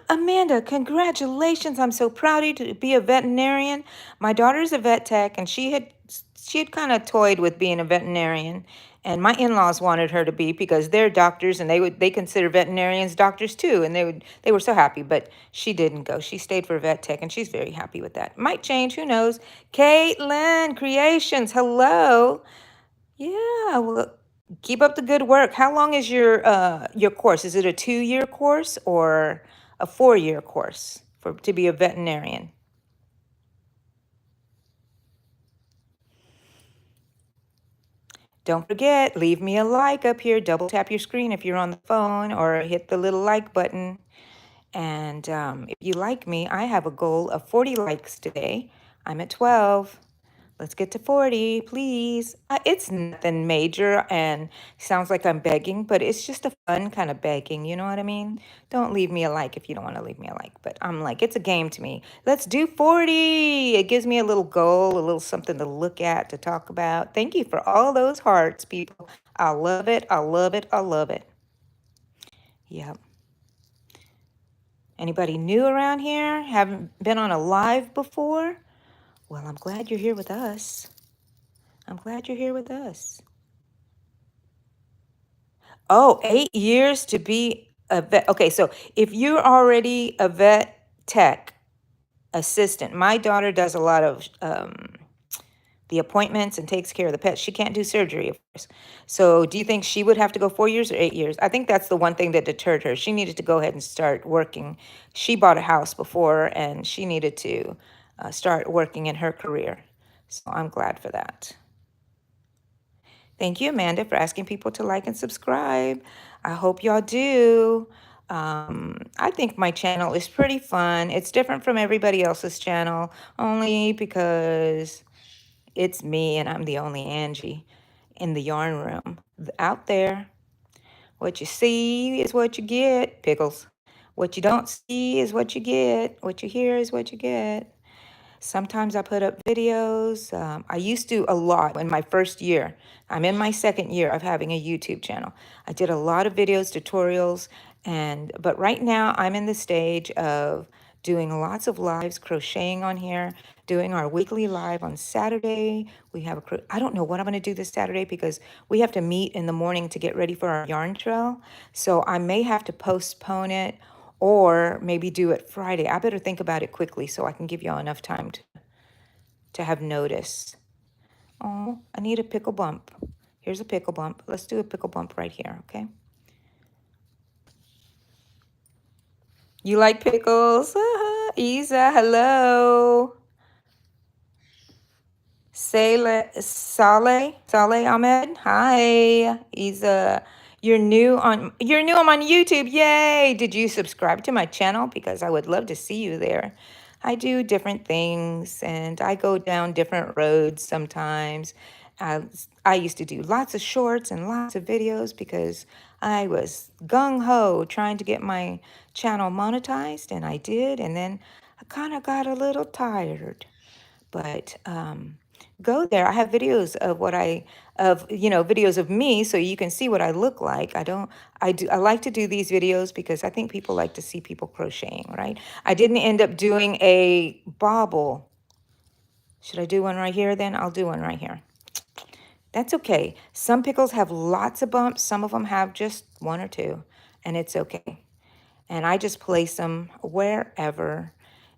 Amanda, congratulations. I'm so proud of you to be a veterinarian. My daughter's a vet tech and she had kind of toyed with being a veterinarian. And my in-laws wanted her to be because they're doctors and they consider veterinarians doctors too. And they were so happy, but she didn't go. She stayed for vet tech and she's very happy with that. Might change, who knows? Caitlin Creations, hello. Yeah, well, keep up the good work. How long is your course? Is it a 2-year course or a 4-year course to be a veterinarian? Don't forget, leave me a like up here. Double tap your screen if you're on the phone or hit the little like button. And if you like me, I have a goal of 40 likes today. I'm at 12. Let's get to 40, please. It's nothing major and sounds like I'm begging, but it's just a fun kind of begging. You know what I mean? Don't leave me a like if you don't want to leave me a like. But I'm like, it's a game to me. Let's do 40. It gives me a little goal, a little something to look at, to talk about. Thank you for all those hearts, people. I love it. I love it. I love it. Yep. Anybody new around here? Haven't been on a live before? Well, I'm glad you're here with us. I'm glad you're here with us. Oh, 8 years to be a vet. Okay, so if you're already a vet tech assistant, my daughter does a lot of the appointments and takes care of the pets. She can't do surgery, of course. So do you think she would have to go 4 years or 8 years? I think that's the one thing that deterred her. She needed to go ahead and start working. She bought a house before and she needed to start working in her career. So I'm glad for that. Thank you, Amanda, for asking people to like and subscribe. I hope y'all do. I think my channel is pretty fun. It's different from everybody else's channel, only because it's me and I'm the only Angie in the yarn room out there. What you see is what you get, pickles. What you don't see is what you get. What you hear is what you get. Sometimes I put up videos. I used to a lot in my first year. I'm in my second year of having a YouTube channel. I did a lot of videos, tutorials, but right now I'm in the stage of doing lots of lives, crocheting on here, doing our weekly live on Saturday. We have I don't know what I'm going to do this Saturday because we have to meet in the morning to get ready for our yarn trail. So I may have to postpone it or maybe do it Friday. I better think about it quickly so I can give y'all enough time to have notice. Oh, I need a pickle bump. Here's a pickle bump. Let's do a pickle bump right here, okay? You like pickles? Isa, hello. Saleh Ahmed. Hi. You're new on YouTube. Yay. Did you subscribe to my channel? Because I would love to see you there. I do different things and I go down different roads sometimes. I used to do lots of shorts and lots of videos because I was gung-ho trying to get my channel monetized, and I did, and then I kind of got a little tired. But go there. I have videos of videos of me so you can see what I look like. I like to do these videos because I think people like to see people crocheting, right? I didn't end up doing a bobble. Should I do one right here then? I'll do one right here. That's okay. Some pickles have lots of bumps. Some of them have just one or two, and it's okay. And I just place them wherever.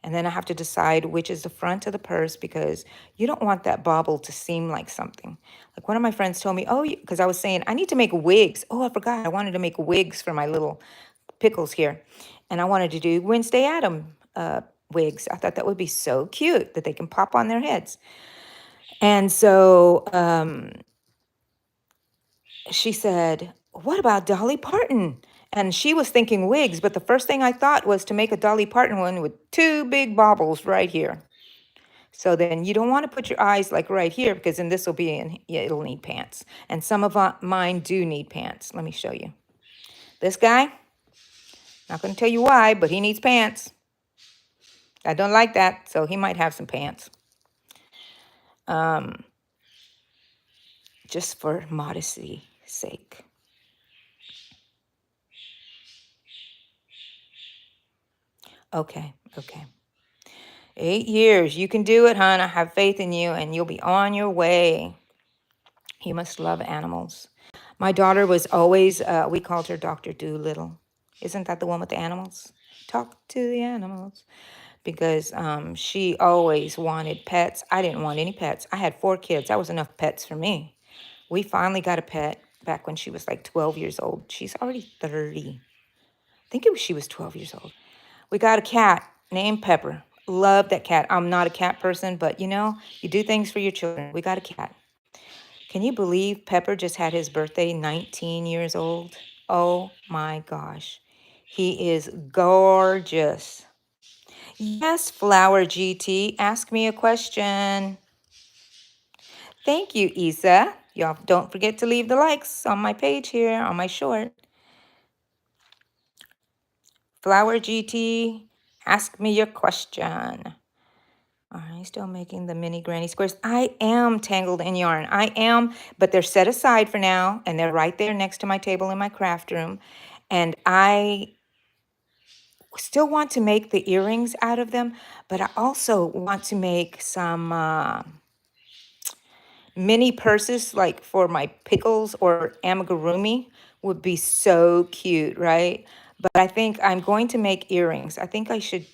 And then I have to decide which is the front of the purse because you don't want that bobble to seem like something. Like one of my friends told me, oh, because I was saying, I need to make wigs. Oh, I forgot. I wanted to make wigs for my little pickles here. And I wanted to do Wednesday Adam wigs. I thought that would be so cute that they can pop on their heads. And so she said, what about Dolly Parton? And she was thinking wigs, but the first thing I thought was to make a Dolly Parton one with two big bobbles right here. So then you don't want to put your eyes like right here because then this will be in, yeah, it'll need pants. And some of mine do need pants. Let me show you. This guy, not going to tell you why, but he needs pants. I don't like that, so he might have some pants. Just for modesty sake. Okay. 8 years. You can do it, hon. I have faith in you, and you'll be on your way. You must love animals. My daughter was always, we called her Dr. Doolittle. Isn't that the one with the animals? Talk to the animals. Because she always wanted pets. I didn't want any pets. I had 4 kids. That was enough pets for me. We finally got a pet back when she was like 12 years old. She's already 30. I think she was 12 years old. We got a cat named Pepper. Love that cat. I'm not a cat person, but you do things for your children. We got a cat. Can you believe Pepper just had his birthday, 19 years old? Oh my gosh. He is gorgeous. Yes, Flower GT, ask me a question. Thank you, Isa. Y'all don't forget to leave the likes on my page here, on my short. Flower GT, ask me your question. All right, still making the mini granny squares. I am tangled in yarn. I am, but they're set aside for now, and they're right there next to my table in my craft room. And I still want to make the earrings out of them, but I also want to make some mini purses like for my pickles or amigurumi would be so cute, right? But I think I'm going to make earrings. I think I should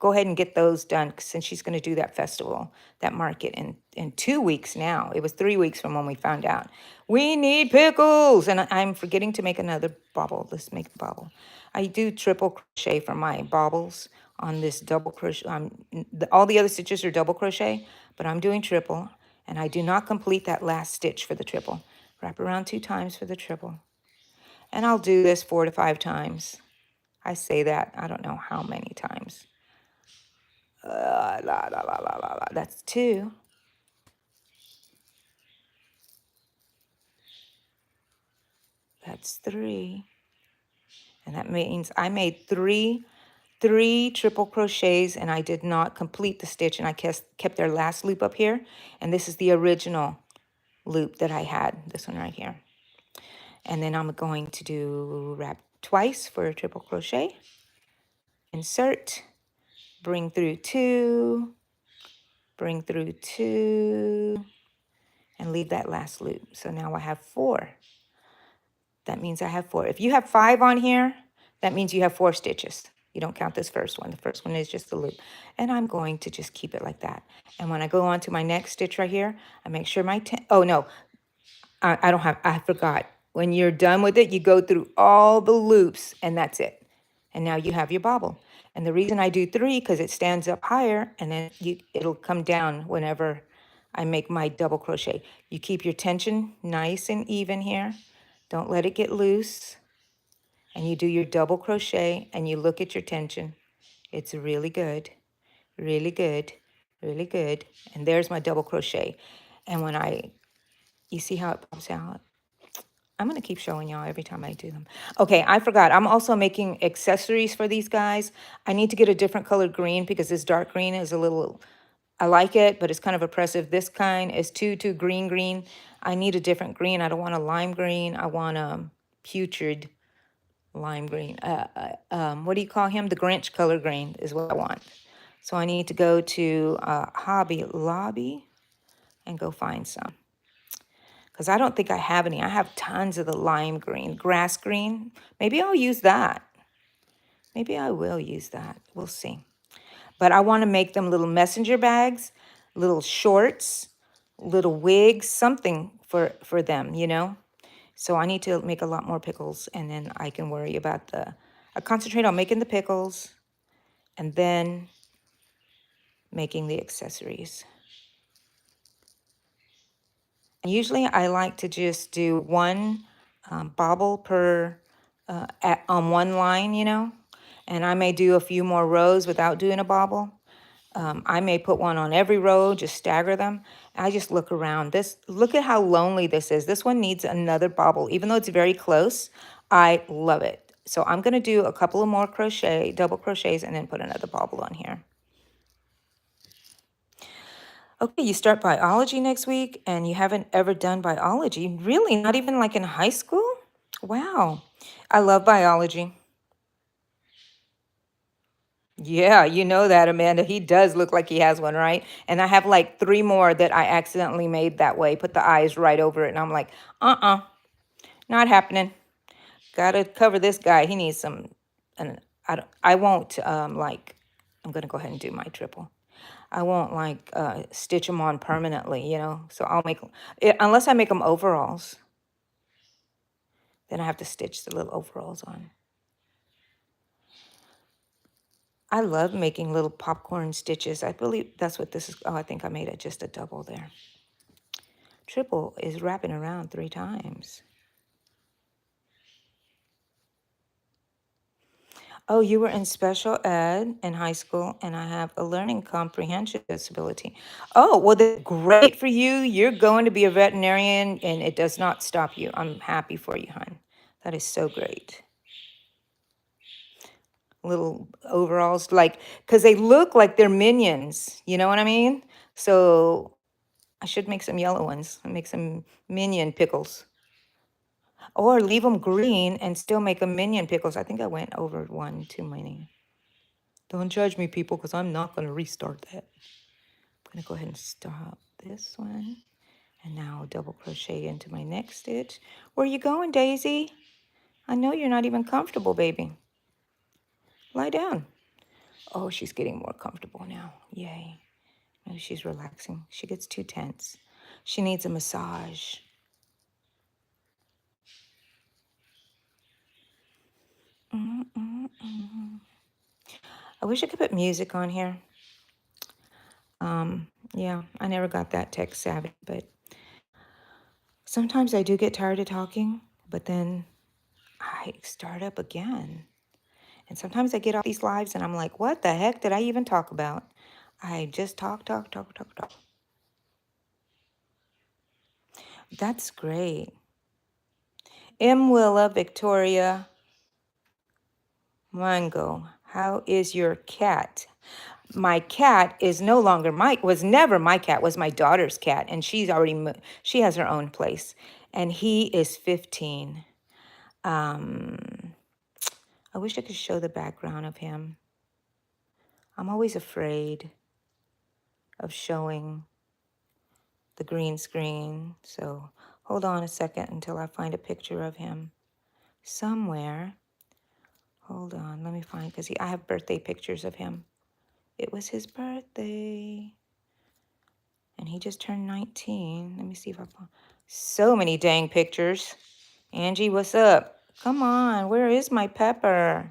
go ahead and get those done since she's going to do that festival, that market in 2 weeks now. It was 3 weeks from when we found out. We need pickles. And I'm forgetting to make another bobble. Let's make the bobble. I do triple crochet for my bobbles on this double crochet. All the other stitches are double crochet, but I'm doing triple. And I do not complete that last stitch for the triple. Wrap around 2 times for the triple. And I'll do this 4 to 5 times. I say that, I don't know how many times. That's 2. That's 3. And that means I made 3 3 triple crochets and I did not complete the stitch, and I kept their last loop up here. And this is the original loop that I had, this one right here. And then I'm going to do wrap twice for a triple crochet, insert, bring through 2, bring through 2, and leave that last loop. So now I have 4. That means I have 4. If you have 5 on here, that means you have 4 stitches. You don't count this first one. The first one is just the loop. And I'm going to just keep it like that. And when I go on to my next stitch right here, I make sure my, oh no, I forgot. When you're done with it, you go through all the loops and that's it. And now you have your bobble. And the reason I do 3, because it stands up higher and then it'll come down whenever I make my double crochet. You keep your tension nice and even here. Don't let it get loose. And you do your double crochet and you look at your tension. It's really good, really good, really good. And there's my double crochet. And when you see how it pops out? I'm going to keep showing y'all every time I do them. Okay, I forgot. I'm also making accessories for these guys. I need to get a different colored green because this dark green is a little, I like it, but it's kind of oppressive. This kind is too green. I need a different green. I don't want a lime green. I want a putrid lime green. What do you call him? The Grinch color green is what I want. So I need to go to Hobby Lobby and go find some. Because I don't think I have any. I have tons of the lime green, grass green. Maybe I'll use that. Maybe I will use that. We'll see. But I want to make them little messenger bags, little shorts, little wigs, something for them, you know? So I need to make a lot more pickles, and then I can worry about I concentrate on making the pickles and then making the accessories. Usually I like to just do one bobble per on one line, you know, and I may do a few more rows without doing a bobble. I may put one on every row, just stagger them. I just look around. Look at how lonely this is. This one needs another bobble, even though it's very close. I love it. So I'm going to do a couple of more double crochets, and then put another bobble on here. Okay, you start biology next week and you haven't ever done biology. Really? Not even like in high school? Wow. I love biology. Yeah, you know that, Amanda. He does look like he has one, right? And I have like 3 more that I accidentally made that way. Put the eyes right over it. And I'm like, not happening. Gotta cover this guy. He needs some, and I won't, I'm gonna go ahead and do my triple. I won't like stitch them on permanently, you know. So I'll make, unless I make them overalls, then I have to stitch the little overalls on. I love making little popcorn stitches. I believe that's what this is. Oh, I think I made it just a double there. Triple is wrapping around 3 times. Oh, you were in special ed in high school, and I have a learning comprehension disability. Oh, well, that's great for you. You're going to be a veterinarian, and it does not stop you. I'm happy for you, hon. That is so great. Little overalls, like, because they look like they're minions. You know what I mean? So I should make some yellow ones and make some minion pickles. Or leave them green and still make them minion pickles. I think I went over one too many. Don't judge me, people, because I'm not going to restart that. I'm going to go ahead and stop this one. And now double crochet into my next stitch. Where are you going, Daisy? I know you're not even comfortable, baby. Lie down. Oh, she's getting more comfortable now. Yay. Maybe she's relaxing. She gets too tense. She needs a massage. I wish I could put music on here. Yeah, I never got that tech savvy, but sometimes I do get tired of talking, but then I start up again. And sometimes I get off these lives and I'm like, what the heck did I even talk about? I just talk. That's great. M. Willa, Victoria, Mango. How is your cat? My cat is no longer was never my cat, was my daughter's cat, and she's already she has her own place, and he is 15. Um, I wish I could show the background of him. I'm always afraid of showing the green screen, so hold on a second until I find a picture of him somewhere. Hold on, let me find, because I have birthday pictures of him. It was his birthday. And he just turned 19. Let me see if I find so many dang pictures. Angie, what's up? Come on, where is my Pepper?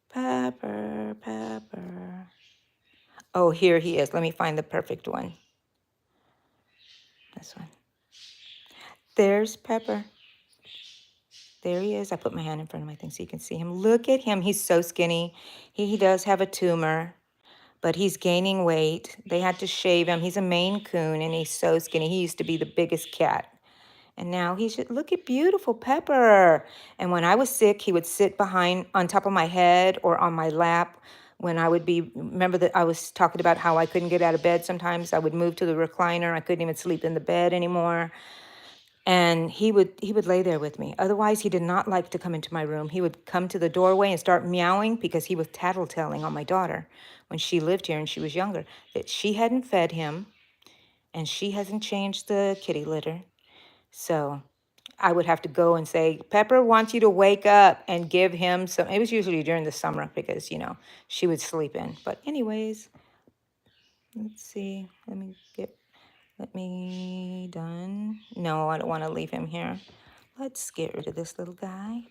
Pepper, Pepper. Oh, here he is. Let me find the perfect one. This one. There's Pepper. There he is. I put my hand in front of my thing so you can see him. Look at him. He's so skinny. He does have a tumor, but he's gaining weight. They had to shave him. He's a Maine Coon, and he's so skinny. He used to be the biggest cat. And now he should look at beautiful Pepper. And when I was sick, he would sit behind on top of my head or on my lap. When I would be, remember that I was talking about how I couldn't get out of bed sometimes. I would move to the recliner. I couldn't even sleep in the bed anymore. And he would lay there with me. Otherwise, he did not like to come into my room. He would come to the doorway and start meowing because he was tattletelling on my daughter when she lived here and she was younger, that she hadn't fed him and she hasn't changed the kitty litter. So I would have to go and say, Pepper wants you to wake up and give him some. It was usually during the summer because, she would sleep in. But anyways, let's see. Let me done. No, I don't want to leave him here. Let's get rid of this little guy.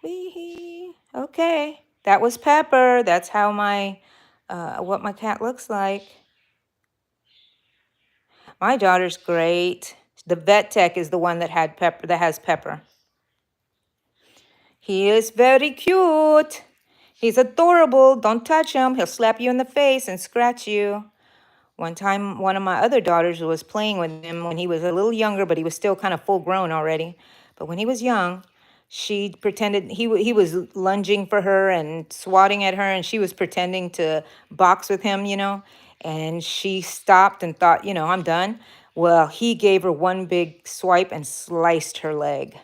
Wee-hee. Okay, that was Pepper. That's how what my cat looks like. My daughter's great. The vet tech is the one that has Pepper. He is very cute. He's adorable. Don't touch him. He'll slap you in the face and scratch you. One time, one of my other daughters was playing with him when he was a little younger, but he was still kind of full grown already. But when he was young, she pretended he was lunging for her and swatting at her, and she was pretending to box with him, And she stopped and thought, I'm done. Well, he gave her one big swipe and sliced her leg.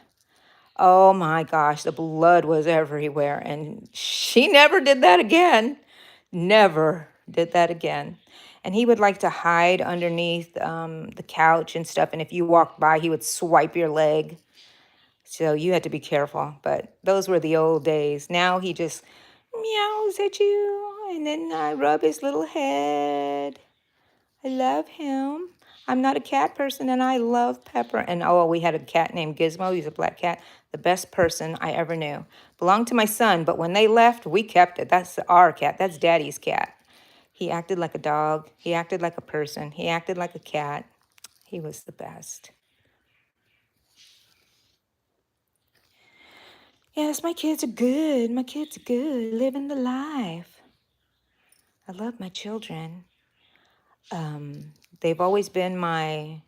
Oh my gosh, the blood was everywhere. And she never did that again. Never did that again. And he would like to hide underneath the couch and stuff. And if you walked by, he would swipe your leg. So you had to be careful. But those were the old days. Now he just meows at you. And then I rub his little head. I love him. I'm not a cat person, and I love Pepper. And oh, we had a cat named Gizmo. He's a black cat. The best person I ever knew. Belonged to my son, but when they left, we kept it. That's our cat. That's Daddy's cat. He acted like a dog. He acted like a person. He acted like a cat. He was the best. Yes, my kids are good. My kids are good. Living the life. I love my children. They've always been my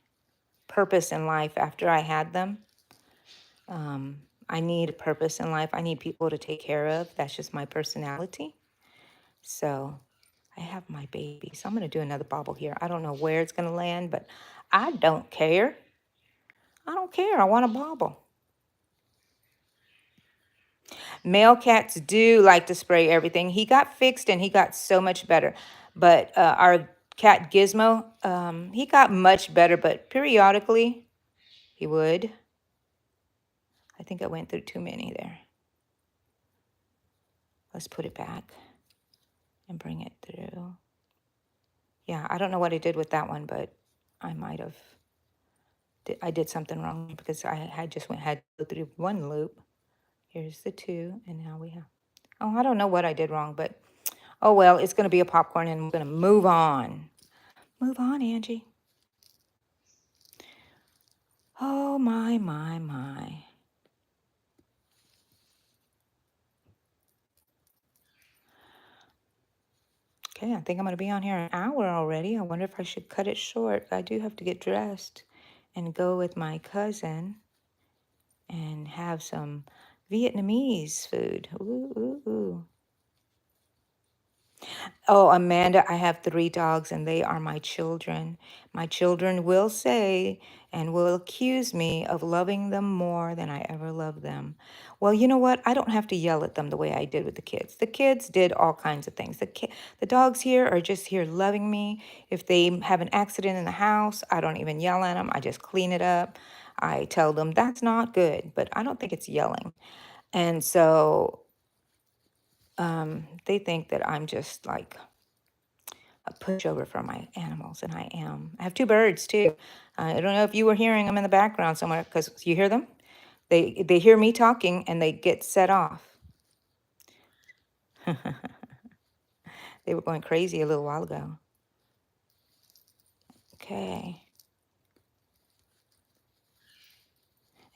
purpose in life after I had them. I need a purpose in life. I need people to take care of. That's just my personality. So I have my baby. So I'm going to do another bobble here. I don't know where it's going to land, but I don't care. I don't care. I want a bobble. Male cats do like to spray everything. He got fixed and he got so much better. But our cat Gizmo, he got much better, but periodically he would. I think I went through too many there. Let's put it back and bring it through. Yeah, I don't know what I did with that one, but I might have. I did something wrong because I had to go through one loop. Here's the two, and now we have. Oh, I don't know what I did wrong, but oh well, it's going to be a popcorn, and we're going to move on. Move on, Angie. Oh, my, my, my. Okay, I think I'm going to be on here an hour already. I wonder if I should cut it short. I do have to get dressed and go with my cousin and have some Vietnamese food. Ooh, ooh, ooh. Oh, Amanda, I have three dogs and they are my children. My children will say and will accuse me of loving them more than I ever loved them. Well, you know what? I don't have to yell at them the way I did with the kids. The kids did all kinds of things. The dogs here are just here loving me. If they have an accident in the house, I don't even yell at them. I just clean it up. I tell them that's not good, but I don't think it's yelling. And so they think that I'm just like a pushover for my animals, and I am. I have two birds too. I don't know if you were hearing them in the background somewhere, because you hear them. They hear me talking and they get set off. They were going crazy a little while ago. Okay,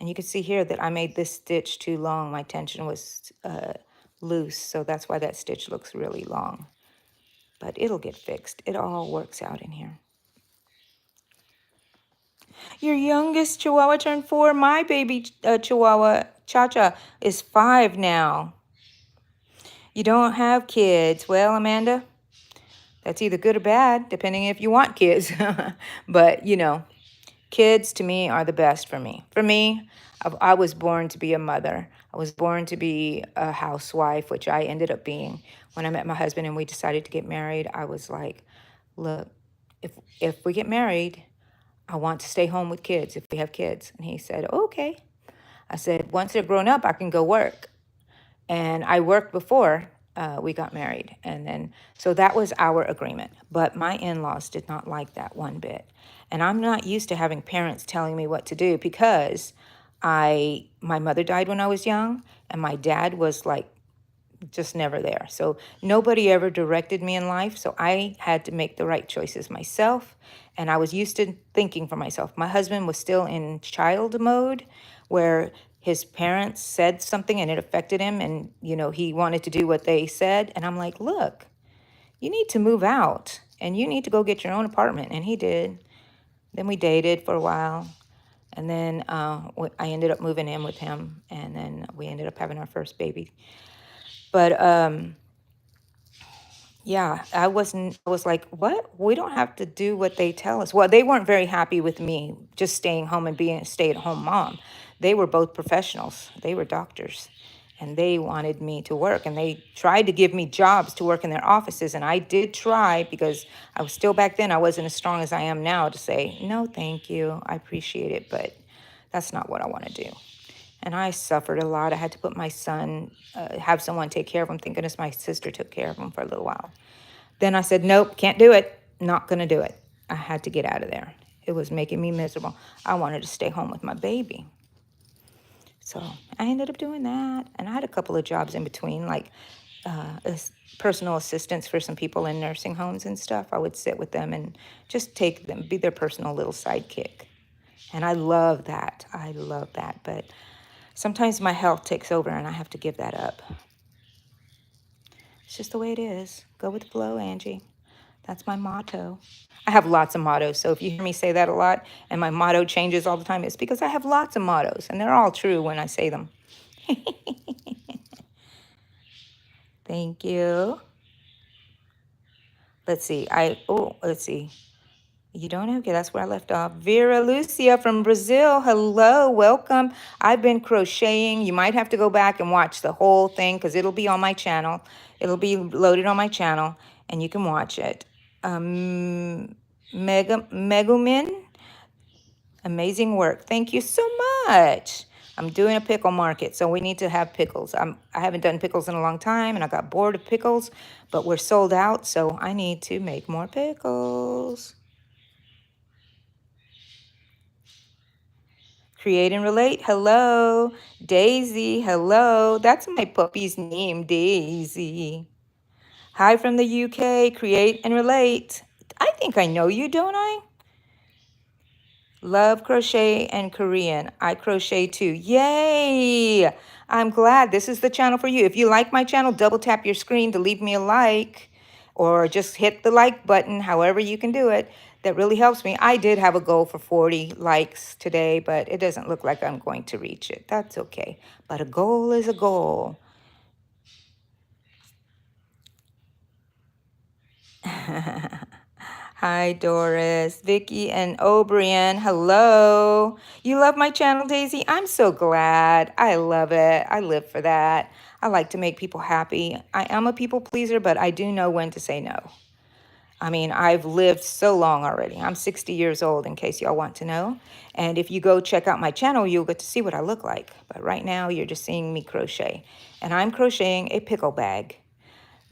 and you can see here that I made this stitch too long. My tension was loose, so that's why that stitch looks really long. But it'll get fixed. It all works out in here. Your youngest Chihuahua turned 4. My baby Chihuahua, Cha-Cha, is 5 now. You don't have kids. Well, Amanda, that's either good or bad, depending if you want kids. But, kids to me are the best for me. For me, I was born to be a mother. I was born to be a housewife, which I ended up being. When I met my husband and we decided to get married, I was like, look, if we get married, I want to stay home with kids if we have kids. And he said, okay. I said, once they're grown up, I can go work. And I worked before we got married. And then, so that was our agreement. But my in-laws did not like that one bit. And I'm not used to having parents telling me what to do because my mother died when I was young, and my dad was like just never there. So nobody ever directed me in life. So I had to make the right choices myself. And I was used to thinking for myself. My husband was still in child mode where his parents said something and it affected him. And, he wanted to do what they said. And I'm like, look, you need to move out and you need to go get your own apartment. And he did. Then we dated for a while. And then I ended up moving in with him. And then we ended up having our first baby. But yeah, I was like, what? We don't have to do what they tell us. Well, they weren't very happy with me just staying home and being a stay-at-home mom. They were both professionals. They were doctors. And they wanted me to work. And they tried to give me jobs to work in their offices. And I did try because I was still back then, I wasn't as strong as I am now to say, no, thank you. I appreciate it, but that's not what I want to do. And I suffered a lot. I had to put my son, have someone take care of him. Thank goodness my sister took care of him for a little while. Then I said, nope, can't do it. Not going to do it. I had to get out of there. It was making me miserable. I wanted to stay home with my baby. So I ended up doing that. And I had a couple of jobs in between, like personal assistance for some people in nursing homes and stuff. I would sit with them and just take them, be their personal little sidekick. And I love that. I love that. But sometimes my health takes over and I have to give that up. It's just the way it is. Go with the flow, Angie. That's my motto. I have lots of mottos. So if you hear me say that a lot and my motto changes all the time, it's because I have lots of mottos and they're all true when I say them. Thank you. Let's see. Let's see. You don't have, okay, that's where I left off. Vera Lucia from Brazil. Hello, welcome. I've been crocheting. You might have to go back and watch the whole thing because it'll be on my channel. It'll be loaded on my channel and you can watch it. Megumin, amazing work. Thank you so much. I'm doing a pickle market, so we need to have pickles. I haven't done pickles in a long time, and I got bored of pickles, but we're sold out, so I need to make more pickles. Create and relate. Hello. Daisy. Hello. That's my puppy's name, Daisy. Hi from the UK. Create and relate. I think I know you, don't I? Love crochet and Korean. I crochet too. Yay! I'm glad this is the channel for you. If you like my channel, double tap your screen to leave me a like or just hit the like button, however you can do it. That really helps me. I did have a goal for 40 likes today, but it doesn't look like I'm going to reach it. That's okay. But a goal is a goal. Hi, Doris, Vicky, and O'Brien. Hello. You love my channel, Daisy? I'm so glad. I love it. I live for that. I like to make people happy. I am a people pleaser, but I do know when to say no. I mean, I've lived so long already. I'm 60 years old, in case y'all want to know. And if you go check out my channel, you'll get to see what I look like. But right now, you're just seeing me crochet. And I'm crocheting a pickle bag.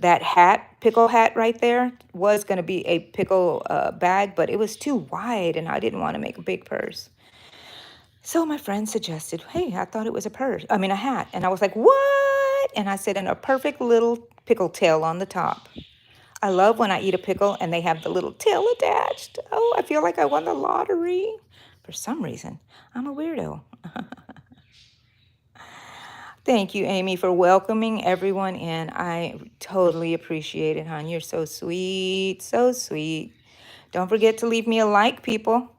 That hat, pickle hat right there, was going to be a pickle bag, but it was too wide and I didn't want to make a big purse. So my friend suggested, hey, I thought it was a hat. And I was like, what? And I said, and a perfect little pickle tail on the top. I love when I eat a pickle and they have the little tail attached. Oh, I feel like I won the lottery. For some reason, I'm a weirdo. Thank you, Amy, for welcoming everyone in. I totally appreciate it, hon. You're so sweet, so sweet. Don't forget to leave me a like, people,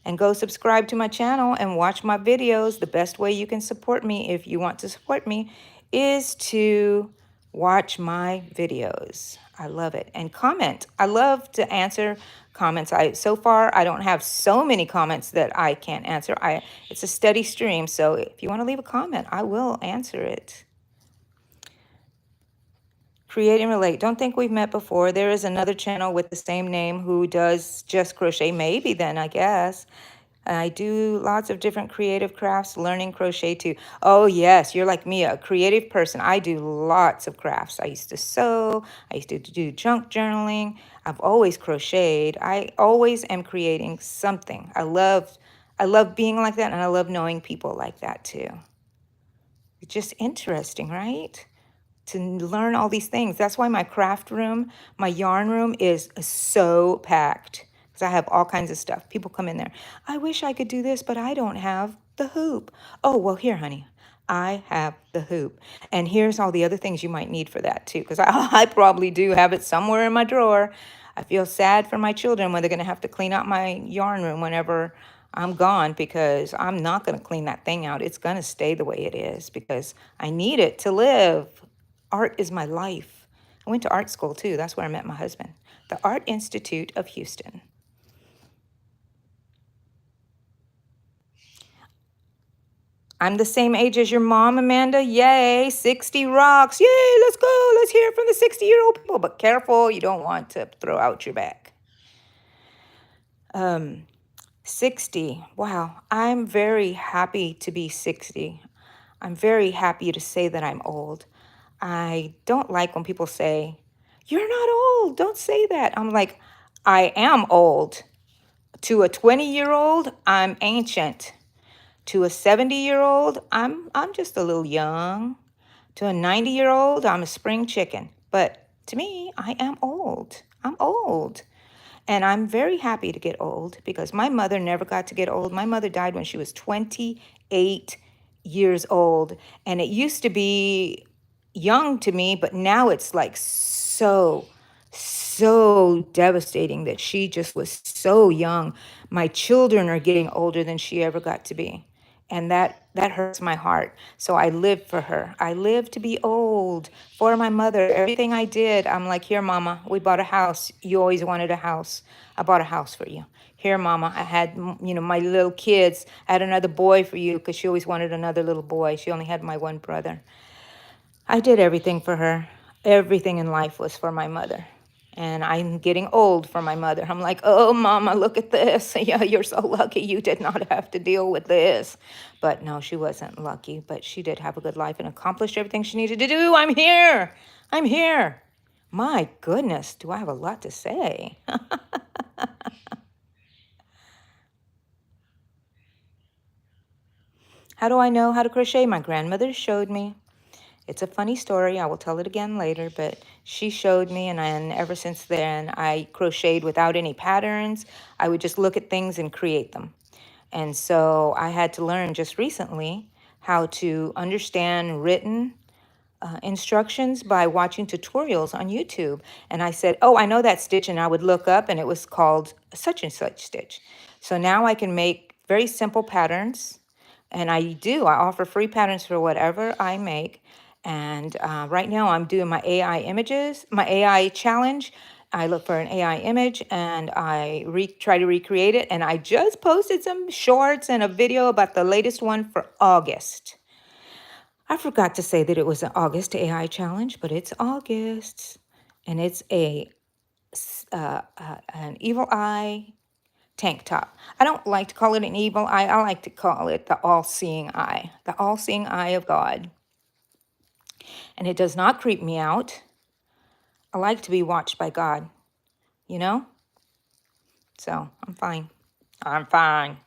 and go subscribe to my channel and watch my videos. The best way you can support me, if you want to support me, is to watch my videos. I love it. And comment. I love to answer comments. So far I don't have so many comments that I can't answer. It's a steady stream, so if you want to leave a comment, I will answer it. Create and relate. Don't think we've met before. There is another channel with the same name who does just crochet. Maybe then, I guess. I do lots of different creative crafts, learning crochet too. Oh, yes, you're like me, a creative person. I do lots of crafts. I used to sew. I used to do junk journaling. I've always crocheted. I always am creating something. I love being like that, and I love knowing people like that too. It's just interesting, right? To learn all these things. That's why my craft room, my yarn room is so packed because I have all kinds of stuff. People come in there. I wish I could do this, but I don't have the hoop. Oh, well, here, honey. I have the hoop. And here's all the other things you might need for that too, because I probably do have it somewhere in my drawer. I feel sad for my children when they're going to have to clean out my yarn room whenever I'm gone, because I'm not going to clean that thing out. It's going to stay the way it is because I need it to live. Art is my life. I went to art school too. That's where I met my husband. The Art Institute of Houston. I'm the same age as your mom, Amanda. Yay, 60 rocks. Yay, let's go. Let's hear from the 60-year-old people. But careful, you don't want to throw out your back. 60. Wow, I'm very happy to be 60. I'm very happy to say that I'm old. I don't like when people say, you're not old. Don't say that. I'm like, I am old. To a 20-year-old, I'm ancient. To a 70-year-old, I'm just a little young. To a 90-year-old, I'm a spring chicken. But to me, I am old. I'm old. And I'm very happy to get old because my mother never got to get old. My mother died when she was 28 years old. And it used to be young to me, but now it's like so devastating that she just was so young. My children are getting older than she ever got to be. And that hurts my heart. So I live for her. I live to be old for my mother. Everything I did, I'm like, here, mama, we bought a house. You always wanted a house. I bought a house for you. Here, mama, I had, my little kids. I had another boy for you because she always wanted another little boy. She only had my one brother. I did everything for her. Everything in life was for my mother. And I'm getting old for my mother. I'm like, oh, mama, look at this. Yeah, you're so lucky you did not have to deal with this. But no, she wasn't lucky. But she did have a good life and accomplished everything she needed to do. I'm here. I'm here. My goodness, do I have a lot to say? How do I know how to crochet? My grandmother showed me. It's a funny story. I will tell it again later, but she showed me, and ever since then, I crocheted without any patterns. I would just look at things and create them. And so I had to learn just recently how to understand written instructions by watching tutorials on YouTube. And I said, oh, I know that stitch. And I would look up and it was called such and such stitch. So now I can make very simple patterns. And I do. I offer free patterns for whatever I make. And right now I'm doing my AI images, my AI challenge. I look for an AI image and I try to recreate it. And I just posted some shorts and a video about the latest one for August. I forgot to say that it was an August AI challenge, but it's August. And it's an evil eye tank top. I don't like to call it an evil eye. I like to call it the all-seeing eye, the all-seeing eye of God. And it does not creep me out. I like to be watched by God, you know? So I'm fine. I'm fine.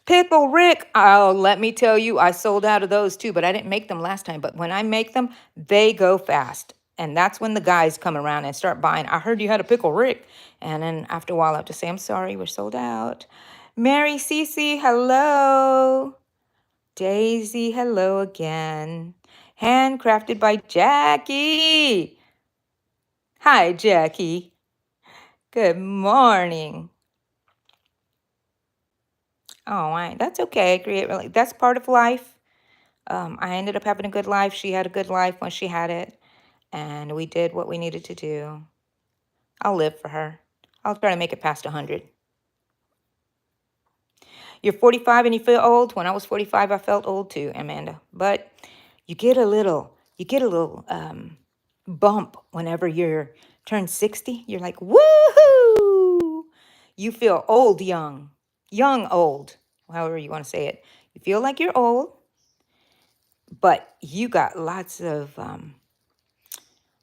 Pickle Rick. Oh, let me tell you, I sold out of those too, but I didn't make them last time. But when I make them, they go fast. And that's when the guys come around and start buying. I heard you had a Pickle Rick. And then after a while, I have to say, I'm sorry, we're sold out. Mary Cece, hello. Daisy, hello again. Handcrafted by Jackie. Hi, Jackie. Good morning. Oh, that's okay. That's part of life. I ended up having a good life. She had a good life when she had it. And we did what we needed to do. I'll live for her. I'll try to make it past 100. You're 45 and you feel old? When I was 45, I felt old too, Amanda. But you get a little bump whenever you're turn 60. You're like, woohoo! You feel old, young, old, however you want to say it. You feel like you're old, but you got lots of,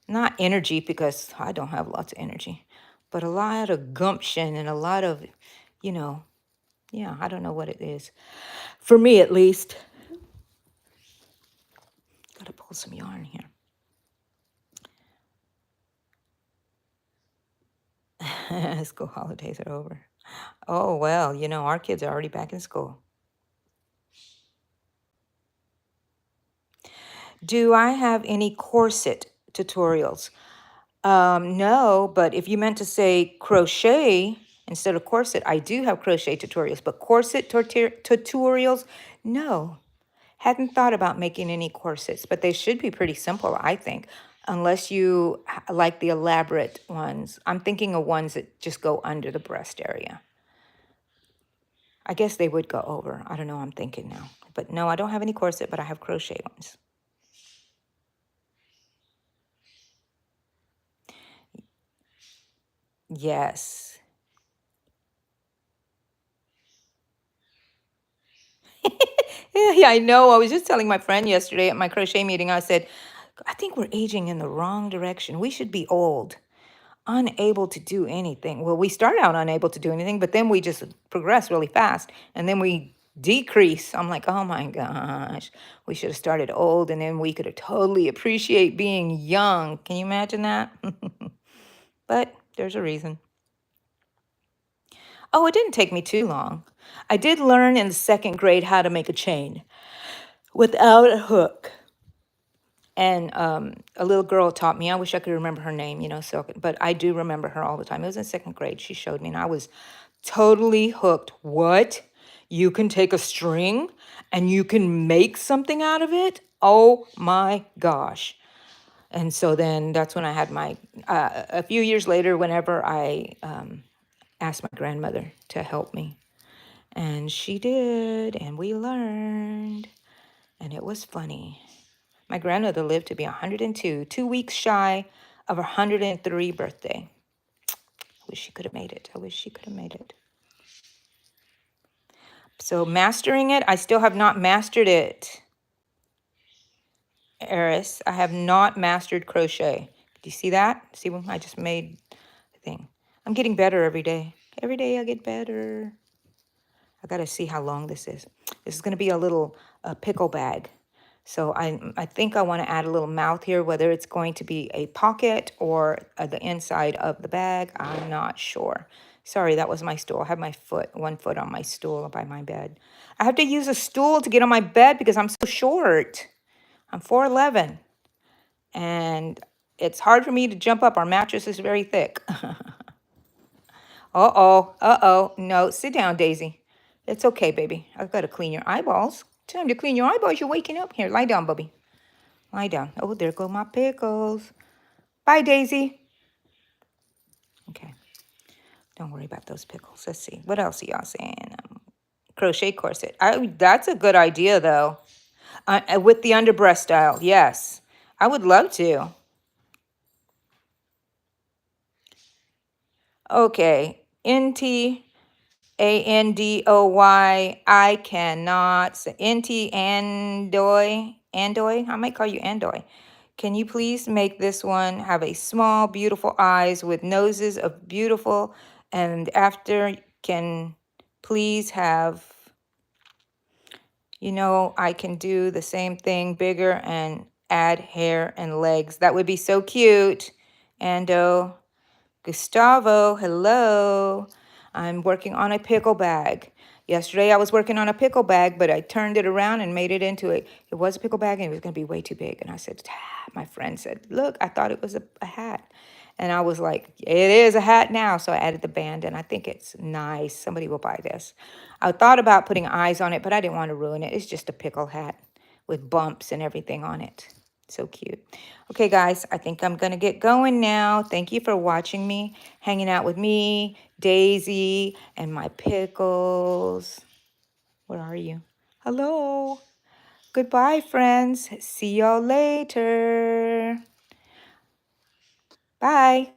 not energy because I don't have lots of energy, but a lot of gumption and a lot of, you know, yeah, I don't know what it is. For me, at least. Got to pull some yarn here. School holidays are over. Oh, well, you know, our kids are already back in school. Do I have any corset tutorials? No, but if you meant to say crochet instead of corset, I do have crochet tutorials, but corset tutorials, no. Hadn't thought about making any corsets, but they should be pretty simple, I think, unless you like the elaborate ones. I'm thinking of ones that just go under the breast area. I guess they would go over. I don't know, I'm thinking now. But no, I don't have any corset, but I have crochet ones. Yes. Yeah, I know. I was just telling my friend yesterday at my crochet meeting, I said, I think we're aging in the wrong direction. We should be old, unable to do anything. Well, we start out unable to do anything, but then we just progress really fast and then we decrease. I'm like, oh my gosh, we should have started old and then we could have totally appreciate being young. Can you imagine that? But there's a reason. Oh, it didn't take me too long. I did learn in the second grade how to make a chain without a hook. And a little girl taught me. I wish I could remember her name, you know, so, but I do remember her all the time. It was in second grade. She showed me, and I was totally hooked. What? You can take a string and you can make something out of it? Oh my gosh. And so then that's when I had my, a few years later, whenever I asked my grandmother to help me. And she did, and we learned, and it was funny. My grandmother lived to be 102, 2 weeks shy of her 103 birthday. I wish she could have made it. I wish she could have made it. So mastering it, I still have not mastered it. Eris, I have not mastered crochet. Do you see that? See when I just made the thing. I'm getting better every day. Every day I get better. I got to see how long this is. This is going to be a little pickle bag. So I think I want to add a little mouth here, whether it's going to be a pocket or the inside of the bag. I'm not sure. Sorry, that was my stool. I have my one foot on my stool by my bed. I have to use a stool to get on my bed because I'm so short. I'm 4'11". and it's hard for me to jump up. Our mattress is very thick. Uh-oh, uh-oh. No, sit down, Daisy. It's okay, baby. I've got to clean your eyeballs. Time to clean your eyeballs. You're waking up. Here, lie down, Bubby. Lie down. Oh, there go my pickles. Bye, Daisy. Okay, don't worry about those pickles. Let's see. What else are y'all saying? Crochet corset. That's a good idea, though. With the underbreast style. Yes, I would love to. Okay, Andoy. I cannot say Andoy. I might call you Andoy. Can you please make this one have a small, beautiful eyes with noses of beautiful, and after can please have, I can do the same thing bigger and add hair and legs. That would be so cute. Ando. Gustavo, hello. I'm working on a pickle bag. Yesterday I was working on a pickle bag, but I turned it around and made it into it was a pickle bag and it was going to be way too big. And I said, my friend said, look, I thought it was a hat. And I was like, it is a hat now. So I added the band and I think it's nice. Somebody will buy this. I thought about putting eyes on it, but I didn't want to ruin it. It's just a pickle hat with bumps and everything on it. So cute. Okay, guys, I think I'm going to get going now. Thank you for watching me, hanging out with me, Daisy, and my pickles. Where are you? Hello. Goodbye, friends. See y'all later. Bye.